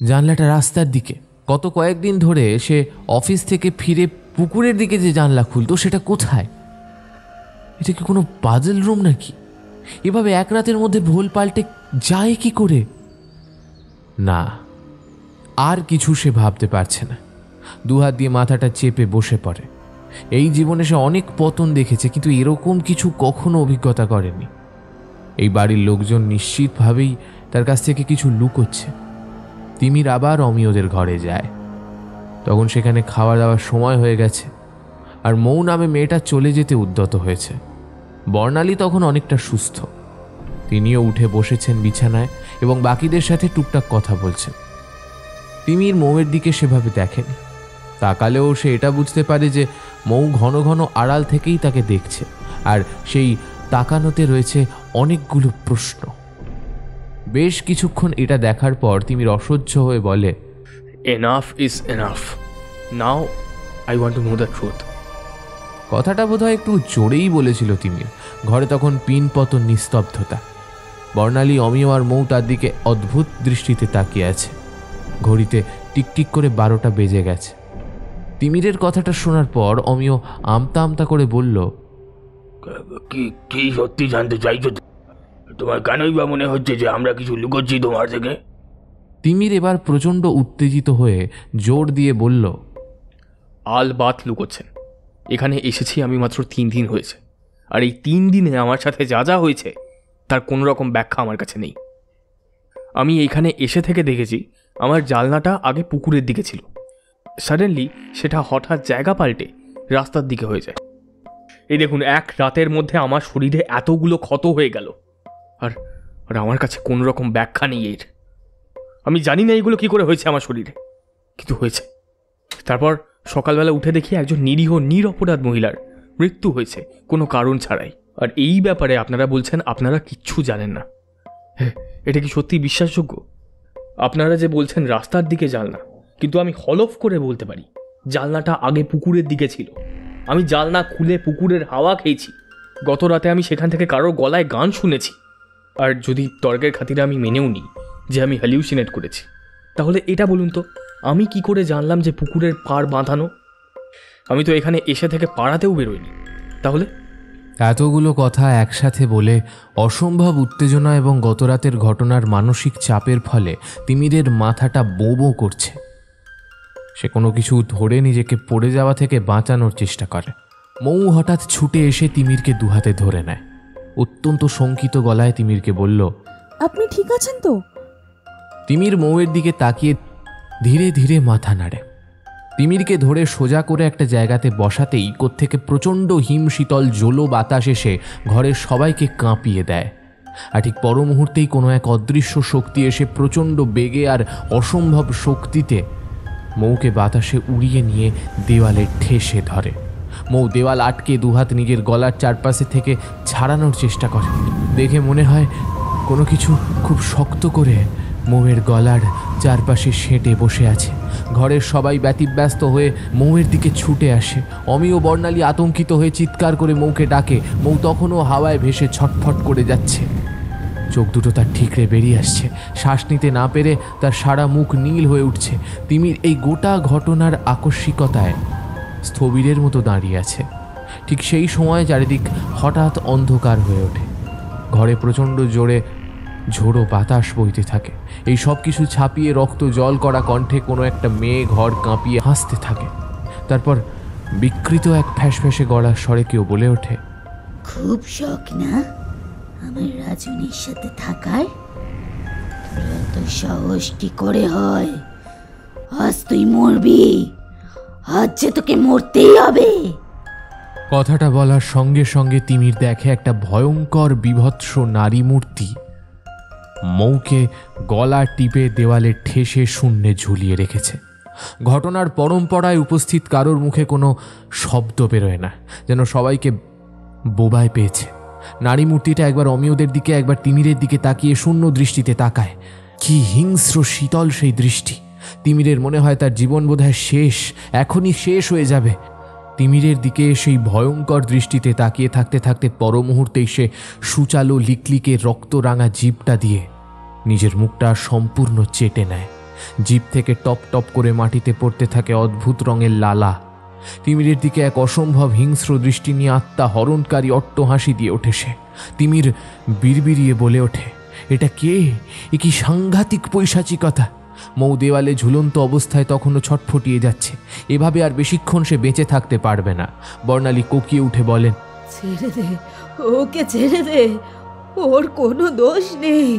জানলাটা রাস্তার দিকে। গত কয়েকদিন ধরে সে অফিস থেকে ফিরে পুকুরের দিকে যে জানলা খুলতো সেটা কোথায়? এটা কি কোনো পাজল রুম নাকি? এভাবে এক রাতের মধ্যে ভোল পাল্টে যায় কি করে? না, আর কিছু সে ভাবতে পারছে না। দুহাত দিয়ে মাথাটা চেপে বসে পড়ে। এই জীবনে সে অনেক পতন দেখেছে, কিন্তু এরকম কিছু কখনো অভিজ্ঞতা করেনি। এই বাড়ির লোকজন নিশ্চিতভাবেই তার কাছ থেকে কিছু লুকোচ্ছে। তিমির আবার অমিয়দের ঘরে যায়। তখন সেখানে খাওয়া দাওয়ার সময় হয়ে গেছে, আর মৌ নামে মেয়েটা চলে যেতে উদ্যত হয়েছে। বর্ণালী তখন অনেকটা সুস্থ। তিনিও উঠে বসেছেন বিছানায় এবং বাকিদের সাথে টুকটাক কথা বলছেন। তিমির মৌয়ের দিকে সেভাবে দেখেনি। তাকালেও সে এটা বুঝতে পারে যে মৌ ঘন ঘন আড়াল থেকেই তাকে দেখছে, আর সেই তাকানোতে রয়েছে অনেকগুলো প্রশ্ন। বেশ কিছুক্ষণ এটা দেখার পর তিমির অসহ্য হয়ে বলে, enough is enough, now I want to know the truth. কথাটা বোধহয় একটু জোরেই বলেছিল তিমির। ঘরে তখন পিন পতন নিস্তব্ধতা। বর্ণালী, অমিয় আর মৌ তার দিকে অদ্ভুত দৃষ্টিতে তাকিয়ে আছে। ঘড়িতে টিকটিক করে 12টা বেজে গেছে। তিমিরের কথাটা শোনার পর অমিয় আমতা আমতা করে বলল, কি কি সত্যি জানতে চাইছো? তোমার কেনই বা মনে হচ্ছে যে আমরা কিছু লুকোচ্ছি তোমার থেকে? তিমির এবার প্রচণ্ড উত্তেজিত হয়ে জোর দিয়ে বলল, আলবাত লুকোচ্ছেন। এখানে এসেছি আমি মাত্র 3 দিন হয়েছে, আর এই 3 দিনে আমার সাথে যা যা হয়েছে তার কোনো রকম ব্যাখ্যা আমার কাছে নেই। আমি এইখানে এসে থেকে দেখেছি আমার জানলাটা আগে পুকুরের দিকে ছিল, সাডেনলি সেটা হঠাৎ জায়গা পাল্টে রাস্তার দিকে হয়ে যায়। এই দেখুন, এক রাতের মধ্যে আমার শরীরে এতগুলো ক্ষত হয়ে গেল, আর আমার কাছে কোনো রকম ব্যাখ্যা নেই এর। আমি জানি না এইগুলো কি করে হয়েছে আমার শরীরে, কিন্তু হয়েছে। তারপর সকালবেলা উঠে দেখি একজন নিরীহ নিরপরাধ মহিলার মৃত্যু হয়েছে কোনো কারণ ছাড়াই। আর এই ব্যাপারে আপনারা বলছেন আপনারা কিচ্ছু জানেন না। এটা কি সত্যি বিশ্বাসযোগ্য? আপনারা যে বলছেন রাস্তার দিকে জানলা, কিন্তু আমি হলফ করে বলতে পারি জানলাটা আগে পুকুরের দিকে ছিল। আমি জানলা খুলে পুকুরের হাওয়া খেয়েছি। গত রাতে আমি সেখান থেকে কারোর গলায় গান শুনেছি। আর যদি তর্কের খাতিরে আমি মেনেও নিই যে আমি হ্যালিউসিনেট করেছি, তাহলে এটা বলুন তো আমি কি করে জানলাম যে পুকুরের পাড় বাঁধানো? আমি তো এখানে এসে থেকে পাড়াতেও বেরোইনি। তাহলে এতগুলো কথা একসাথে বলে অসম্ভব উত্তেজনা এবং গতরাতের ঘটনার মানসিক চাপের ফলে তিমিরের মাথাটা বোঁ বোঁ করছে। সে কোনো কিছু ধরে নিজেকে পড়ে যাওয়া থেকে বাঁচানোর চেষ্টা করে। মৌ হঠাৎ ছুটে এসে তিমিরকে দুহাতে ধরে নেয়। অত্যন্ত শঙ্কিত গলায় তিমিরকে বলল, আপনি ঠিক আছেন তো? তিমির মৌয়ের দিকে তাকিয়ে ধীরে ধীরে মাথা নাড়ে। তিমিরকে ধরে সোজা করে একটা জায়গাতে বসাতেই কোত্থেকে প্রচণ্ড হিম শীতল জোলো বাতাস এসে ঘরের সবাইকে কাঁপিয়ে দেয়। আর ঠিক পর মুহূর্তেই কোনো এক অদৃশ্য শক্তি এসে প্রচণ্ড বেগে আর অসম্ভব শক্তিতে মৌকে বাতাসে উড়িয়ে নিয়ে দেওয়ালে ঠেসে ধরে। মৌ দেওয়াল আটকে দুহাত নিজের গলার চারপাশে থেকে ছাড়ানোর চেষ্টা করে। দেখে মনে হয় কোনো কিছু খুব শক্ত করে মৌয়ের গলার চারপাশে সেঁটে বসে আছে। ঘরের সবাই ব্যতিব্যস্ত হয়ে মৌয়ের দিকে ছুটে আসে। অমিয় বর্ণালী আতঙ্কিত হয়ে চিৎকার করে মৌকে ডাকে। মৌ তখনও হাওয়ায় ভেসে ছটফট করে যাচ্ছে। চোখ দুটো তার ঠিকরে বেরিয়ে আসছে। শ্বাস নিতে না পেরে তার সারা মুখ নীল হয়ে উঠছে। তিমির এই গোটা ঘটনার আকস্মিকতায় স্থবিরের মতো দাঁড়িয়ে আছে। ঠিক সেই সময় চারিদিক হঠাৎ অন্ধকার হয়ে ওঠে। ঘরে প্রচণ্ড জোরে ঝোড়ো বাতাস বইতে থাকে। এই সব কিছু ছাপিয়ে রক্ত জল করা কণ্ঠে কোনো একটা মেয়ে ঘর কাঁপিয়ে হাসতে থাকে। তারপর বিকৃত এক ফ্যাঁসফ্যাঁসে গলার স্বরে কেউ বলে ওঠে, খুব শখ না আমার রাজনীর সাথে থাকার? এত সাহস কি করে হয়? আজ তুই মরবি, আজ যে তোকে মরতেই হবে। কথাটা বলার সঙ্গে সঙ্গে তিমির দেখে একটা ভয়ঙ্কর বিভৎস নারী মূর্তি মৌকে গলা টিপে দেওয়ালে ঠেসে শূন্যে ঝুলিয়ে রেখেছে। ঘটনার পরম্পরায় উপস্থিত কারোর মুখে কোনো শব্দ বেরোয় না, যেন সবাইকে বোবায় পেয়েছে। নারী মূর্তিটা একবার অমিয়দের দিকে একবার তিমিরের দিকে তাকিয়ে শূন্য দৃষ্টিতে তাকায়। কি হিংস্র শীতল সেই দৃষ্টি! তিমিরের মনে হয় তার জীবন বোধহয় শেষ, এখনই শেষ হয়ে যাবে। তিমিরের দিকে সেই ভয়ঙ্কর দৃষ্টিতে তাকিয়ে থাকতে থাকতে পর মুহূর্তেই সে সুচালো লিকলিকে রক্তরাঙা জিভটা দিয়ে নিজের মুখটা সম্পূর্ণ চেটে নেয়। জিভ থেকে টপ টপ করে মাটিতে পড়তে থাকে অদ্ভুত রঙের লালা। তিমিরের দিকে এক অসম্ভব হিংস্র দৃষ্টি নিয়ে আত্মা হরণকারী অট্টহাসি দিয়ে ওঠে সে। তিমির বিড়বিড়িয়ে বলে ওঠে, এটা কে? এ কি সাংঘাতিক পৈশাচিকতা! মৌ দেওয়ালে ঝুলন্ত অবস্থায় তখনও ছটফটিয়ে যাচ্ছে। এভাবে আর বেশিক্ষণ সে বেঁচে থাকতে পারবে না। বর্ণালী কোকিয়ে উঠে বলেন, ছেড়ে দে, ওকে ছেড়ে দে, ওর কোনো দোষ নেই।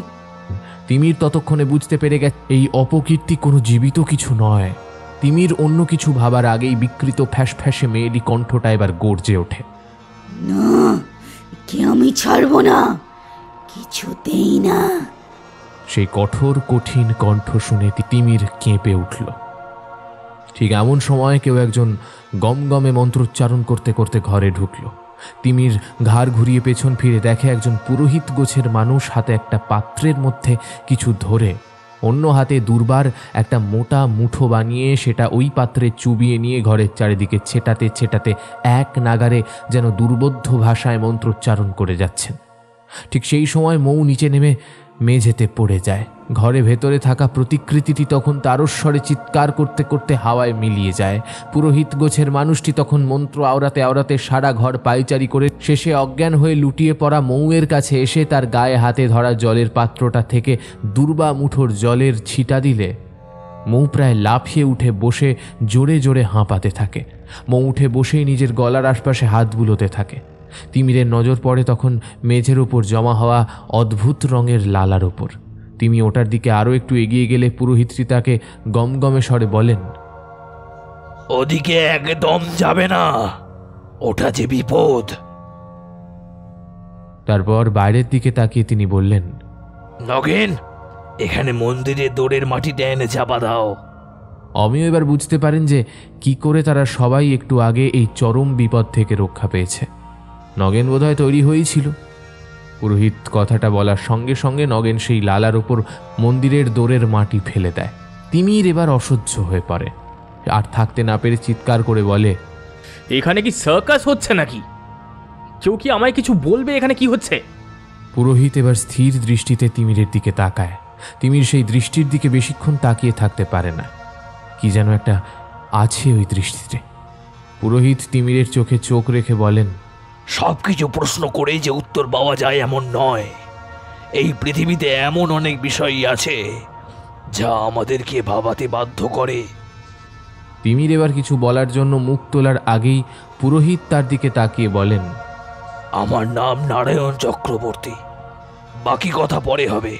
তিমির ততক্ষণে বুঝতে পেরে গেছে এই অপকীর্তি কোনো জীবিত কিছু নয়। তিমির অন্য কিছু ভাবার আগেই বিকৃত ফ্যাঁসফ্যাঁসে মেয়েলি কণ্ঠটা এবার গর্জে ওঠে, না, কে আমি ছাড়বো না, কিছুতেই না। সেই কঠোর কঠিন কণ্ঠ শুনে তিমির কেঁপে উঠল। ঠিক এমন সময় কেউ একজন গমগমে মন্ত্রোচ্চারণ করতে করতে ঘরে ঢুকল। তিমির ঘাড় ঘুরিয়ে পেছন ফিরে দেখে একজন পুরোহিত গোছের মানুষ হাতে একটা পাত্রের মধ্যে কিছু ধরে অন্য হাতে দুর্বার একটা মোটা মুঠো বানিয়ে সেটা ওই পাত্রে চুবিয়ে নিয়ে ঘরের চারিদিকে ছেটাতে ছেটাতে এক নাগারে যেন দুর্বোধ্য ভাষায় মন্ত্রোচ্চারণ করে যাচ্ছেন। ঠিক সেই সময় মৌ নিচে নেমে মেঝেতে পড়ে যায়। ঘরে ভেতরে থাকা প্রতিকৃতিটি তখন তারস্বরে চিৎকার করতে করতে হাওয়ায় মিলিয়ে যায়। পুরোহিত গোছের মানুষটি তখন মন্ত্র আওড়াতে আওড়াতে সারা ঘর পায়চারি করে শেষে অজ্ঞান হয়ে লুটিয়ে পড়া মৌয়ের কাছে এসে তার গায়ে হাতে ধরা জলের পাত্রটা থেকে দুর্বা মুঠোর জলের ছিটা দিলে মৌ প্রায় লাফিয়ে উঠে বসে জোরে জোরে হাঁপাতে থাকে। মৌ উঠে বসেই নিজের গলার আশপাশে হাত বুলোতে থাকে। তিমিরের নজর পড়ে তখন মেঝের ওপর জমা হওয়া অদ্ভুত রঙের লালার ওপর। তিমি ওটার দিকে আরও একটু এগিয়ে গেলে পুরোহিতটি তাকে গমগমে স্বরে বলেন, ওদিকে একদম যাবে না, ওটা যে বিপদ। তারপর বাইরের দিকে তাকিয়ে তিনি বললেন, নগেন, এখানে মন্দিরের দোরের মাটিটা এনে চাপা দাও। অমিয় এবার বুঝতে পারেন যে কি করে তারা সবাই একটু আগে এই চরম বিপদ থেকে রক্ষা পেয়েছে। নগেন বোধহয় তৈরি হয়েছিল। পুরোহিত কথাটা বলার সঙ্গে সঙ্গে নগেন সেই লালার ওপর মন্দিরের দোরের মাটি ফেলে দেয়। তিমির এবার অসহ্য হয়ে পড়ে, আর থাকতে না পেরে চিৎকার করে বলে, এখানে কি সার্কাস হচ্ছে নাকি? কেউ কি আমায় কিছু বলবে এখানে কি হচ্ছে? পুরোহিত এবার স্থির দৃষ্টিতে তিমিরের দিকে তাকায়। তিমির সেই দৃষ্টির দিকে বেশিক্ষণ তাকিয়ে থাকতে পারে না। কি যেন একটা আছে ওই দৃষ্টিতে। পুরোহিত তিমিরের চোখে চোখ রেখে বলেন, সবকিছু প্রশ্ন করেই যে উত্তর পাওয়া যায় এমন নয়। এই পৃথিবীতে এমন অনেক বিষয়ই আছে যা আমাদেরকে ভাবাতে বাধ্য করে। তিমির এবার কিছু বলার জন্য মুখ তোলার আগেই পুরোহিত তার দিকে তাকিয়ে বলেন, আমার নাম নারায়ণ চক্রবর্তী। বাকি কথা পরে হবে।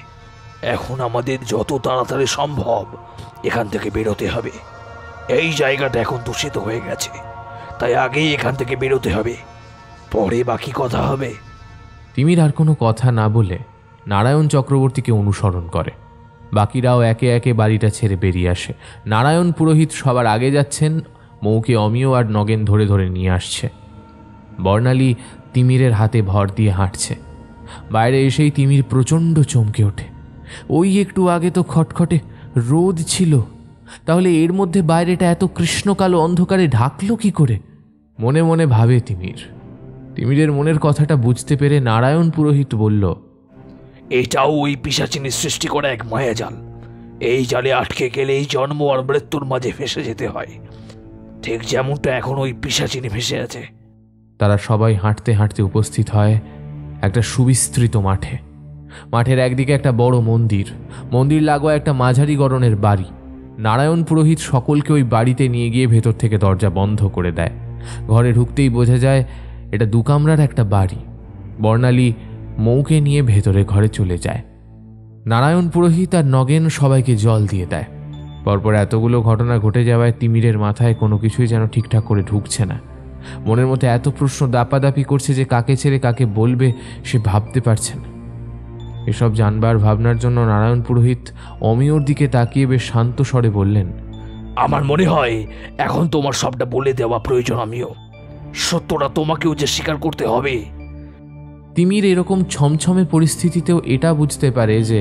এখন আমাদের যত তাড়াতাড়ি সম্ভব এখান থেকে বেরোতে হবে। এই জায়গাটা এখন দূষিত হয়ে গেছে, তাই আগেই এখান থেকে বেরোতে হবে, পরে বাকি কথা হবে। তিমির আর কোনো কথা না বলে নারায়ণ চক্রবর্তীকে অনুসরণ করে। বাকিরাও একে একে বাড়িটা ছেড়ে বেরিয়ে আসে। নারায়ণ পুরোহিত সবার আগে যাচ্ছেন, মৌকে অমিয় আর নগেন ধরে ধরে নিয়ে আসছে। বর্ণালী তিমিরের হাতে ভর দিয়ে হাঁটছে। বাইরে এসেই তিমির প্রচণ্ড চমকে ওঠে। ওই একটু আগে তো খটখটে রোদ ছিল, তাহলে এর মধ্যে বাইরেটা এত কৃষ্ণকালো অন্ধকারে ঢাকলো কি করে? মনে মনে ভাবে তিমিরের মনের কথাটা বুঝতে পেরে নারায়ণ পুরোহিত বলল, এটাও ওই পিশাচিনীর সৃষ্টি করা এক মায়াজাল। এই জালে আটকে গেলেই জন্ম আর মৃত্যুর মাঝে ফেসে যেতে হয়, ঠিক যেমনটা এখন ওই পিশাচিনী ভেসে আছে। তারা সবাই হাঁটতে হাঁটতে উপস্থিত হয় একটা সুবিস্তৃত মাঠে। মাঠের একদিকে একটা বড় মন্দির লাগোয়া একটা মাঝারি গড়নের বাড়ি। নারায়ণ পুরোহিত সকলকে ওই বাড়িতে নিয়ে গিয়ে ভেতর থেকে দরজা বন্ধ করে দেয়। ঘরে ঢুকতেই বোঝা যায় এটা 2 কামরার একটা বাড়ি। বর্ণালী মৌকে নিয়ে ভেতরে ঘরে চলে যায়। নারায়ণ পুরোহিত আর নগেন সবাইকে জল দিয়ে দেয়। পরপর এতগুলো ঘটনা ঘটে যাওয়ায় তিমিরের মাথায় কোনো কিছুই যেন ঠিকঠাক করে ঢুকছে না। মনের মধ্যে এত প্রশ্ন দাপাদাপি করছে যে কাকে ছেড়ে কাকে বলবে সে ভাবতে পারছে না। এসব জানবার ভাবনার জন্য নারায়ণ পুরোহিত অমিয়র দিকে তাকিয়ে বেশ শান্ত স্বরে বললেন, আমার মনে হয় এখন তোমার সবটা বলে দেওয়া প্রয়োজন। আমিও সত্যটা তোমাকেও যে স্বীকার করতে হবে। তিমির এরকম ছমছমে পরিস্থিতিতেও এটা বুঝতে পারে যে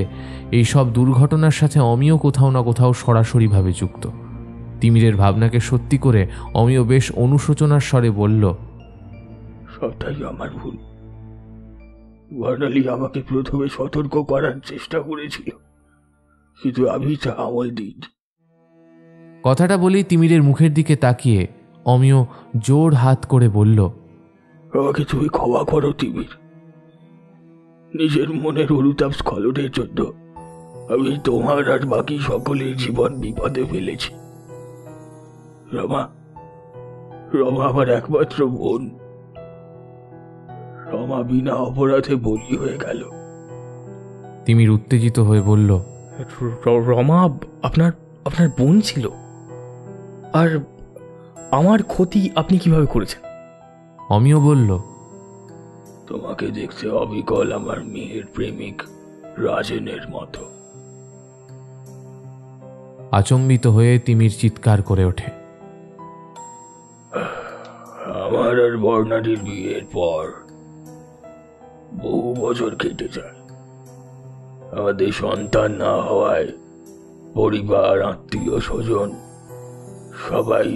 এই সব দুর্ঘটনার সাথে অমিয় কোথাও না কোথাও সরাসরিভাবে যুক্ত। তিমিরের ভাবনাকে সত্যি করে অমিয় বেশ অনুশোচনার স্বরে বলল, সবটাই আমার ভুল। বর্ণালী আমাকে প্রথমে সতর্ক করার চেষ্টা করেছিল, কিন্তু আমি তা আমল দিই। কথাটা বলেই তিমিরের মুখের দিকে তাকিয়ে অমিয় জোর হাত করে বলল, আমাকে তুমি ক্ষমা করো তিমির। নিজের মনের অনুতাপ স্খলনের জন্য আমি তোমার আর বাকি সকলের জীবন বিপদে ফেলেছি। রমা আমার একমাত্র বোন। রমা বিনা অপরাধে বলি হয়ে গেল। তিমির উত্তেজিত হয়ে বলল, রমা আপনার বোন ছিল? আর আমার ক্ষতি আপনি কিভাবে করেছেন? অমিয় বলল, তোমাকে দেখতে অবিকল আমার মেয়ের প্রেমিক রাজেনের মতো। আচম্বিত হয়ে তিমির চিৎকার করে ওঠে, আমার আর বর্ণালীর বিয়ের পর বহু বছর কেটে যায়। আমাদের সন্তান না হওয়ায় পরিবার, আত্মীয় স্বজন সবাই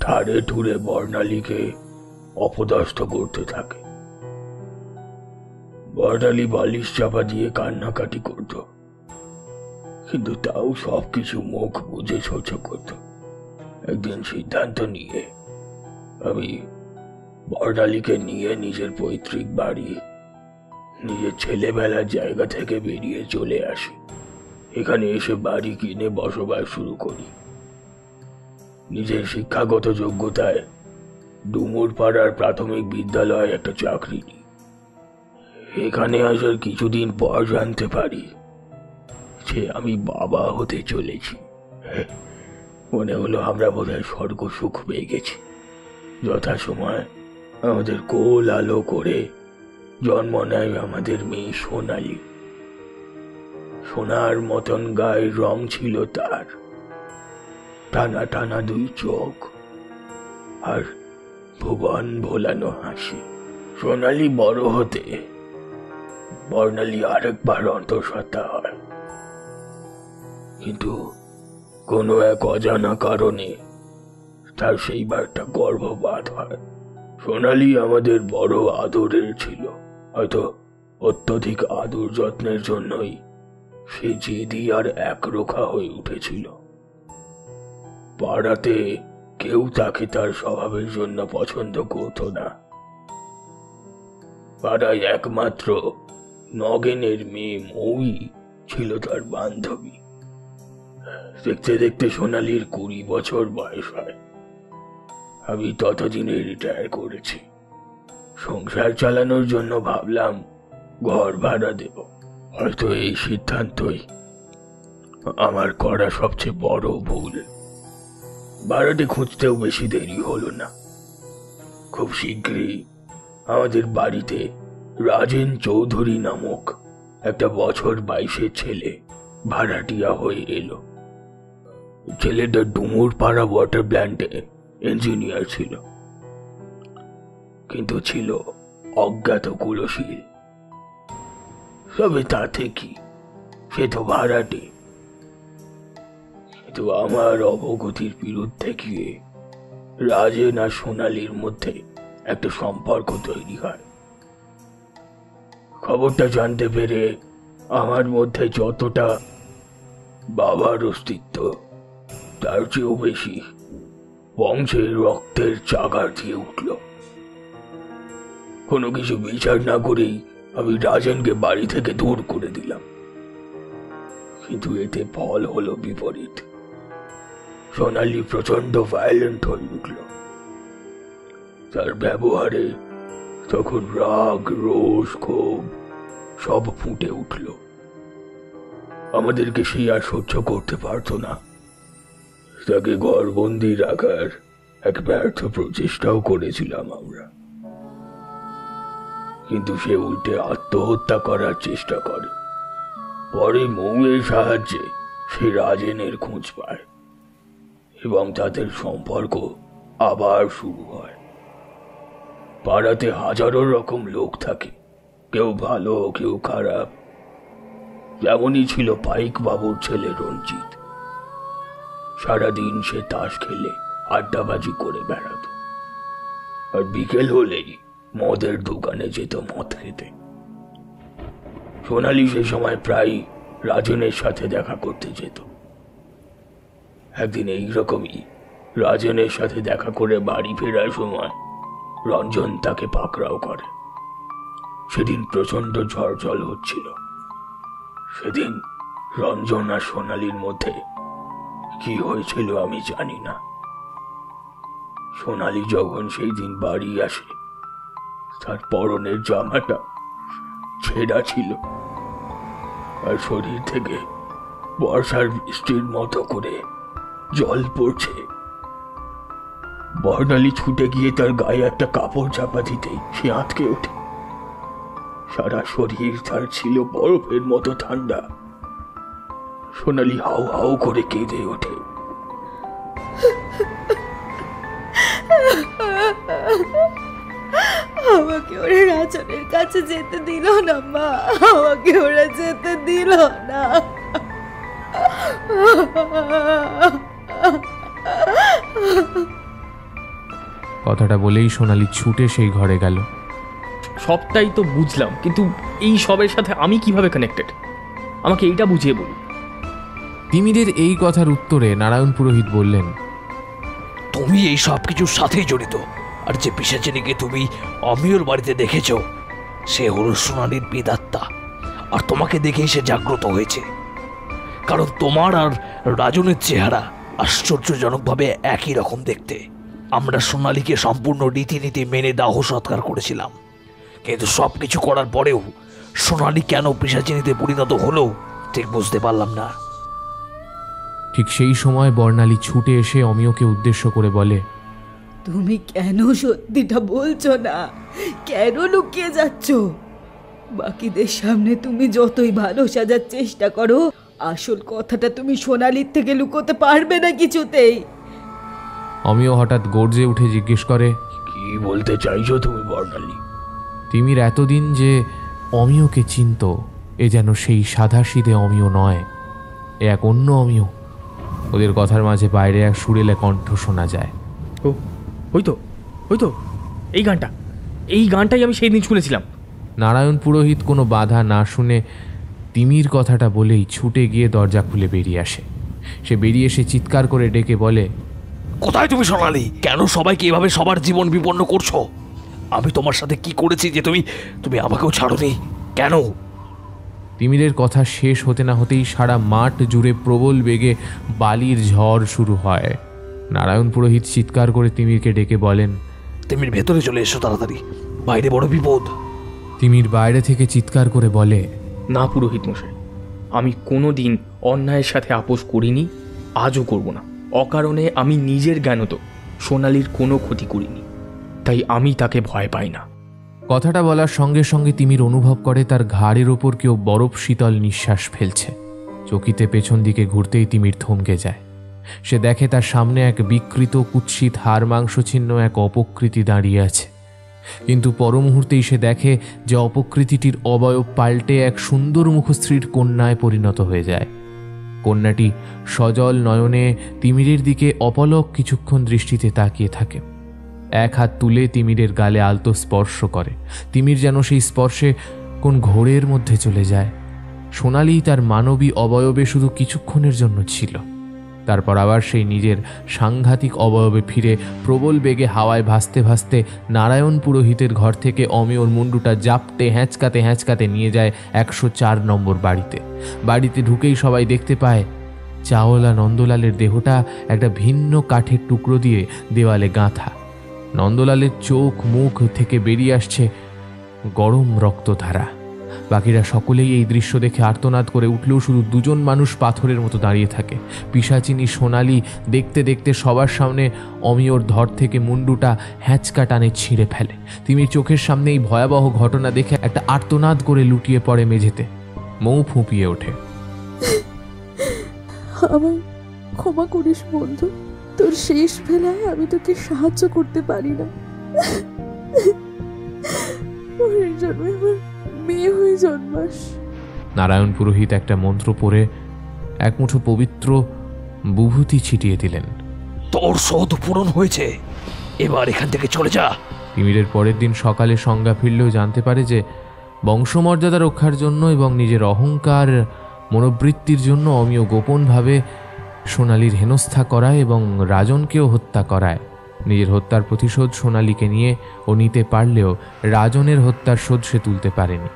ঠাড়ে ঠুড়ে বর্ণালীকে অপদস্থ করতে থাকে। বর্ণালী বালিশ চাপা দিয়ে কান্নাকাটি করত, কিন্তু তাও সবকিছু মুখ বুঝে সহ্য করত। একদিন সিদ্ধান্ত নিয়ে আমি বর্ণালীকে নিয়ে নিজের পৈতৃক বাড়ি, নিজের ছেলেবেলার জায়গা থেকে বেরিয়ে চলে আসি। এখানে এসে বাড়ি কিনে বসবাস শুরু করি। নিজের শিক্ষাগত যোগ্যতায় ডুমুর পাড়ার প্রাথমিক বিদ্যালয়ে একটা চাকরি নিই। এখানে আসার কিছুদিন পর জানতে পারি যে আমি বাবা হতে চলেছি। মনে হলো আমরা বোধহয় স্বর্গ সুখ পেয়ে গেছি। যথাসময় আমাদের কোল আলো করে জন্ম নেয় আমাদের মেয়ে সোনালি। সোনার মতন গায়ের রং ছিল তার, টানা টানা দুই চোখ আর ভুবন ভোলানো হাসি। সোনালি বড় হতে বর্ণালী আরেকবার অন্তঃসত্ত্বা হয়, কিন্তু কোনো এক অজানা কারণে তার সেইবারটা গর্ভপাত হয়। সোনালি আমাদের বড় আদরের ছিল, হয়তো অত্যধিক আদর যত্নের জন্যই সে জেদি আর একরোখা হয়ে উঠেছিল। পাড়াতে কেউ তাকে তার স্বভাবের জন্য পছন্দ করত না। পাড়ায় একমাত্র নগেনের মেয়ে মৌই ছিল তার বান্ধবী। দেখতে দেখতে সোনালির 20 বছর বয়স হয়। আমি ততদিনে রিটায়ার করেছি। সংসার চালানোর জন্য ভাবলাম ঘর ভাড়া দেব। হয়তো এই সিদ্ধান্তই আমার করা সবচেয়ে বড় ভুল। ভাড়াটে খুঁজতেও বেশি দেরি হলো না। খুব শীঘ্রই আমাদের বাড়িতে রাজেন চৌধুরী নামক একটা বছর 22-এর ছেলে ভাড়াটিয়া হয়ে এলো। ছেলেটা ডুমুর পাড়া ওয়াটার প্ল্যান্টে ইঞ্জিনিয়ার ছিল, কিন্তু ছিল অজ্ঞাত কুলশীল। তবে তাতে কি, সে তো ভাড়াটে। কিন্তু আমার অবগতির বিরুদ্ধে গিয়ে রাজেন আর সোনালির মধ্যে একটা সম্পর্ক তৈরি হয়। খবরটা জানতে পেরে আমার মধ্যে যতটা বাবার অস্তিত্ব, তার চেয়েও বেশি বংশের রক্তের চাগার দিয়ে উঠল। কোনো কিছু বিচার না করেই আমি রাজেনকে বাড়ি থেকে দূর করে দিলাম, কিন্তু এতে ফল হলো বিপরীত। সোনালি প্রচন্ড ভায়োলেন্ট হয়ে উঠল। তার ব্যবহারে তখন রাগ, রোষ, ক্ষোভ সব ফুটে উঠল। আমাদেরকে সে আর সহ্য করতে পারত না। তাকে ঘরবন্দি রাখার এক ব্যর্থ প্রচেষ্টাও করেছিলাম আমরা, কিন্তু সে উল্টে আত্মহত্যা করার চেষ্টা করে। পরে মৌয়ের সাহায্যে সে রাজেনের খোঁজ পায় এবং তাদের সম্পর্ক আবার শুরু হয়। পাড়াতে হাজারো রকম লোক থাকে, কেউ ভালো কেউ খারাপ। যেমনই ছিল পাইক বাবুর ছেলে রঞ্জিত। সারাদিন সে তাস খেলে আড্ডাবাজি করে বেড়াত, আর বিকেল হলেই মদের দোকানে যেত মদ খেতে। সোনালি সে সময় প্রায় রাজনের সাথে দেখা করতে যেত। একদিন এইরকমই রাজনের সাথে দেখা করে বাড়ি ফেরার সময় রঞ্জন তাকে পাকড়াও করে। সেদিন প্রচন্ড ঝড় জল হচ্ছিল। সেদিন রঞ্জন আর সোনালির মধ্যে কি হয়েছিল আমি জানি না। সোনালি যখন সেই দিন বাড়ি আসে, তার পরনের জামাটা ছেঁড়া ছিল, আর শরীর থেকে বর্ষার বৃষ্টির মতো করে জল পড়ছে। বর্ণালী ছুটে গিয়ে তার গায়ে একটা কাপড় চাপা দিতেই সে আটকে ওঠে। সারা শরীর তার ছিল বরফের মতো ঠান্ডা। সোনালি হাউ হাউ করে কেঁদে ওঠে। আমাকে ওরা রাজনের কাছে যেতে দিল না মা, আমাকে ওরা যেতে দিল না। কথাটা বলেই সোনালি ছুটে সেই ঘরে গেল। সবটাই তো বুঝলাম, কিন্তু এই সবের সাথে আমি কিভাবে কানেক্টেড, আমাকে এইটা বুঝিয়ে বলুন। তিমিরের এই কথার উত্তরে নারায়ণ পুরোহিত বললেন, তুমি এই সব কিছুর সাথেই জড়িত। আর যে পিশাচিনীকে তুমি অমিয়র বাড়িতে দেখেছ, সে হলো সোনালীর প্রেতাত্মা। আর তোমাকে দেখেই সে জাগ্রত হয়েছে, কারণ তোমার আর রাজনের চেহারা আশ্চর্যজনকভাবে একই রকম দেখতে। আমরা সোনালীকে সম্পূর্ণ রীতিনীতি মেনে দাহ সৎকার করেছিলাম, কিন্তু সব কিছু করার পরেও সোনালী কেন পিশাচিনীতে পরিণত হলো ঠিক বুঝতে পারলাম না। ঠিক সেই সময় বর্ণালী ছুটে এসে অমিয়কে উদ্দেশ্য করে বলে, তুমি কেন সত্যিটা বলছো না? কেন লুকিয়ে যাচ্ছ? বাকিদের সামনে তুমি যতই ভালো সাজার চেষ্টা করো, আসল কথাটা তুমি সোনালীর থেকে লুকোতে পারবে না কিছুতেই। অমিয় হঠাৎ গর্জে উঠে জিজ্ঞেস করে, কি বলতে চাইছো তুমি বর্ণালী? তিমির এতদিন যে অমিয়কে চিনত, এ যেন সেই সাধাসিধে অমিয় নয়, এ এক অন্য অমিয়। ওদের কথার মাঝে বাইরে এক সুরেলা কণ্ঠ শোনা যায়। ও ওই তো এই গানটাই আমি সেই দিন শুনেছিলাম। নারায়ণ পুরোহিত কোনো বাধা না শুনে তিমির কথাটা বলেই ছুটে গিয়ে দরজা খুলে বেরিয়ে আসে। সে বেরিয়ে এসে চিৎকার করে ডেকে বলে, কোথায় তুমি সোনালী? কেন সবাইকে এভাবে সবার জীবন বিপন্ন করছো? আমি তোমার সাথে কি করেছি যে তুমি আমাকেও ছাড়োনি? কেন? তিমিরের কথা শেষ হতে না হতেই সারা মাঠ জুড়ে প্রবল বেগে বালির ঝড় শুরু হয়। নারায়ণ পুরোহিত চিৎকার করে তিমিরকে ডেকে বলেন, তিমির ভেতরে চলে এসো তাড়াতাড়ি, বাইরে বড় বিপদ। তিমির বাইরে থেকে চিৎকার করে বলে, না পুরোহিত মশাই, আমি কোনো দিন অন্যায়ের সাথে আপোষ করিনি, আজও করব না। অকারণে আমি নিজের জ্ঞানত সোনালীর কোনো ক্ষতি করিনি, তাই আমি তাকে ভয় পাই না। কথাটা বলার সঙ্গে সঙ্গে তিমির অনুভব করে তার ঘাড়ের ওপর কেউ বরফ শীতল নিঃশ্বাস ফেলছে। চকিতে পেছন দিকে ঘুরতেই তিমির থমকে যায়। সে দেখে তার সামনে এক বিকৃত কুৎসিত হাড় মাংসছিন্ন এক অপকৃতি দাঁড়িয়ে আছে, কিন্তু পর মুহূর্তেই সে দেখে যে অপকৃতিটির অবয়ব পাল্টে এক সুন্দর মুখশ্রীর কন্যায় পরিণত হয়ে যায়। কন্যাটি সজল নয়নে তিমিরের দিকে অপলক কিছুক্ষণ দৃষ্টিতে তাকিয়ে থাকে। এক হাত তুলে তিমিরের গালে আলতো স্পর্শ করে। তিমির যেন সেই স্পর্শে কোন ঘোরের মধ্যে চলে যায়। সোনালী তার মানবী অবয়বে শুধু কিছুক্ষণের জন্য ছিল, তারপর আবার সেই নিজের সাংঘাতিক অবয়বে ফিরে প্রবল বেগে হাওয়ায় ভাসতে ভাসতে নারায়ণ পুরোহিতের ঘর থেকে অমিয়র মুন্ডুটা জাপটে হ্যাঁচকাতে হ্যাঁচকাতে নিয়ে যায় 104 নম্বর বাড়িতে। বাড়িতে ঢুকেই সবাই দেখতে পায় চাওলা নন্দলালের দেহটা একটা ভিন্ন কাঠের টুকরো দিয়ে দেওয়ালে গাঁথা। নন্দলালের চোখ মুখ থেকে বেরিয়ে আসছে গরম রক্তধারা। বাকিরা সকলেই এই দৃশ্য দেখে আর্তনাদ করে উঠলেও শুধু দুজন মানুষ পাথরের মতো দাঁড়িয়ে থাকে। পিশাচিনী সোনালী দেখতে দেখতে সবার সামনে অমিয়র ধর থেকে মুন্ডুটা হ্যাঁচকা টানে ছিঁড়ে ফেলে। তিমির চোখের সামনে এই ভয়াবহ ঘটনা দেখে একটা আর্তনাদ করে লুটিয়ে পড়ে মেঝেতে, মৌ ফুঁপিয়ে ওঠে। আমায় ক্ষমা করিস বন্ধু, তোর শেষ বেলায় আমি তোকে সাহায্য করতে পারি না। ওর জন্য আমার মেয়ে হয়ে জন্মাস। নারায়ণ পুরোহিত একটা মন্ত্র পড়ে এক মুঠো পবিত্র বিভূতি ছিটিয়ে দিলেন। তোর শোধ পূরণ হয়েছে, এবার এখান থেকে চলে যা। তিমিরের পরের দিন সকালে সংজ্ঞা ফিরলেও জানতে পারে যে বংশমর্যাদা রক্ষার জন্য এবং নিজের অহংকার মনোবৃত্তির জন্য অমিয় গোপনভাবে সোনালীর হেনস্থা করায় এবং রাজনকেও হত্যা করায়। নিজের হত্যার প্রতিশোধ সোনালীকে নিয়ে ও নিতে পারলেও রাজনের হত্যার শোধ সে তুলতে পারেনি,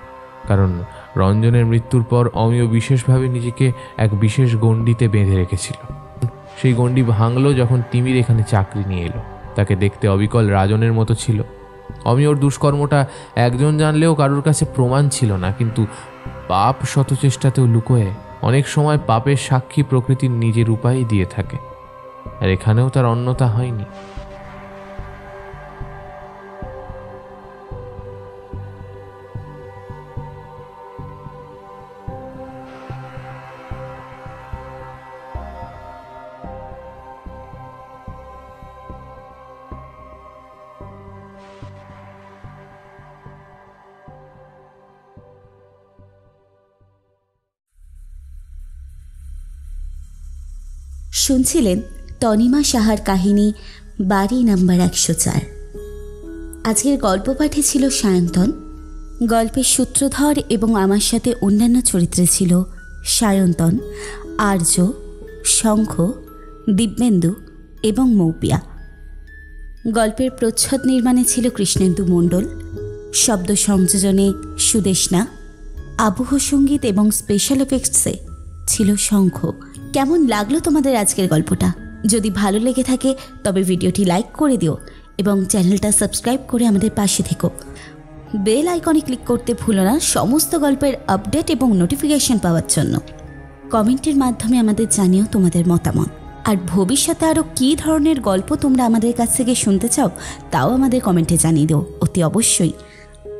কারণ রঞ্জনের মৃত্যুর পর অমিয় বিশেষভাবে নিজেকে এক বিশেষ গণ্ডিতে বেঁধে রেখেছিল। সেই গণ্ডি ভাঙল যখন তিমির এখানে চাকরি নিয়ে এলো। তাকে দেখতে অবিকল রাজনের মতো ছিল। অমিয়র দুষ্কর্মটা একজন জানলেও কারোর কাছে প্রমাণ ছিল না, কিন্তু পাপ শত চেষ্টাতেও লুকোয়। অনেক সময় পাপের সাক্ষী প্রকৃতির নিজের উপায় দিয়ে থাকে, আর এখানেও তার অন্যতা হয়নি। শুনছিলেন তনিমা সাহার কাহিনী বাড়ি নাম্বার 104। আজকের গল্প পাঠে ছিল সায়ন্তন, গল্পের সূত্রধর এবং আমার সাথে অন্যান্য চরিত্রে ছিল সায়ন্তন, আর্য, শঙ্খ, দিব্যেন্দু এবং মৌপিয়া। গল্পের প্রচ্ছদ নির্মাণে ছিল কৃষ্ণেন্দু মণ্ডল, শব্দ সংযোজনে সুদেশনা, আবহ সঙ্গীত এবং স্পেশাল এফেক্টসে ছিল শঙ্খ। কেমন লাগলো তোমাদের আজকের গল্পটা? যদি ভালো লেগে থাকে তবে ভিডিওটি লাইক করে দিও এবং চ্যানেলটা সাবস্ক্রাইব করে আমাদের পাশে থেকো। বেল আইকনে ক্লিক করতে ভুলো না সমস্ত গল্পের আপডেট এবং নোটিফিকেশন পাওয়ার জন্য। কমেন্টের মাধ্যমে আমাদের জানিও তোমাদের মতামত। আর ভবিষ্যতে আরও কী ধরনের গল্প তোমরা আমাদের কাছ থেকে শুনতে চাও তাও আমাদের কমেন্টে জানিয়ে দিও অতি অবশ্যই।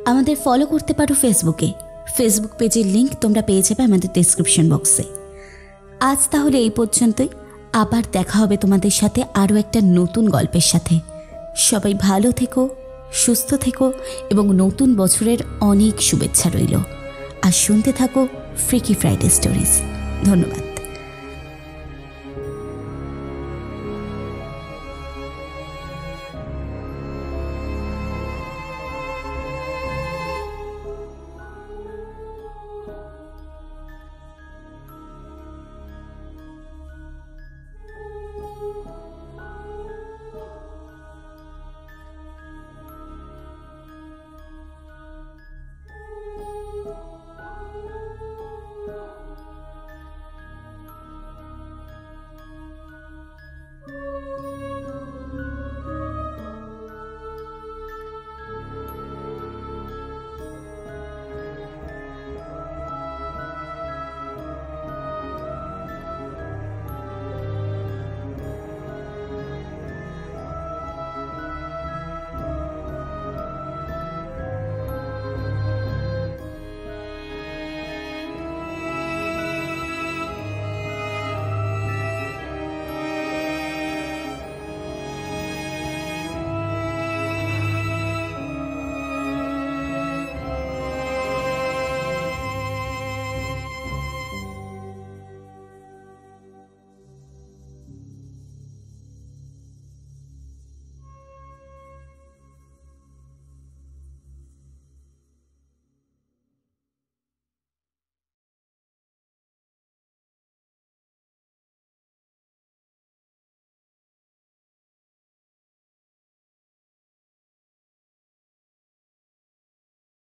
আমাদের ফলো করতে পারো ফেসবুক পেজের লিঙ্ক তোমরা পেয়ে যাবে আমাদের ডেসক্রিপশন বক্সে। আজ তাহলে এই পর্যন্তই, আবার দেখা হবে তোমাদের সাথে আরও একটা নতুন গল্পের সাথে। সবাই ভালো থেকো, সুস্থ থেকো এবং নতুন বছরের অনেক শুভেচ্ছা রইল। আর শুনতে থাকো ফ্রিকি ফ্রাইডে স্টোরিজ। ধন্যবাদ।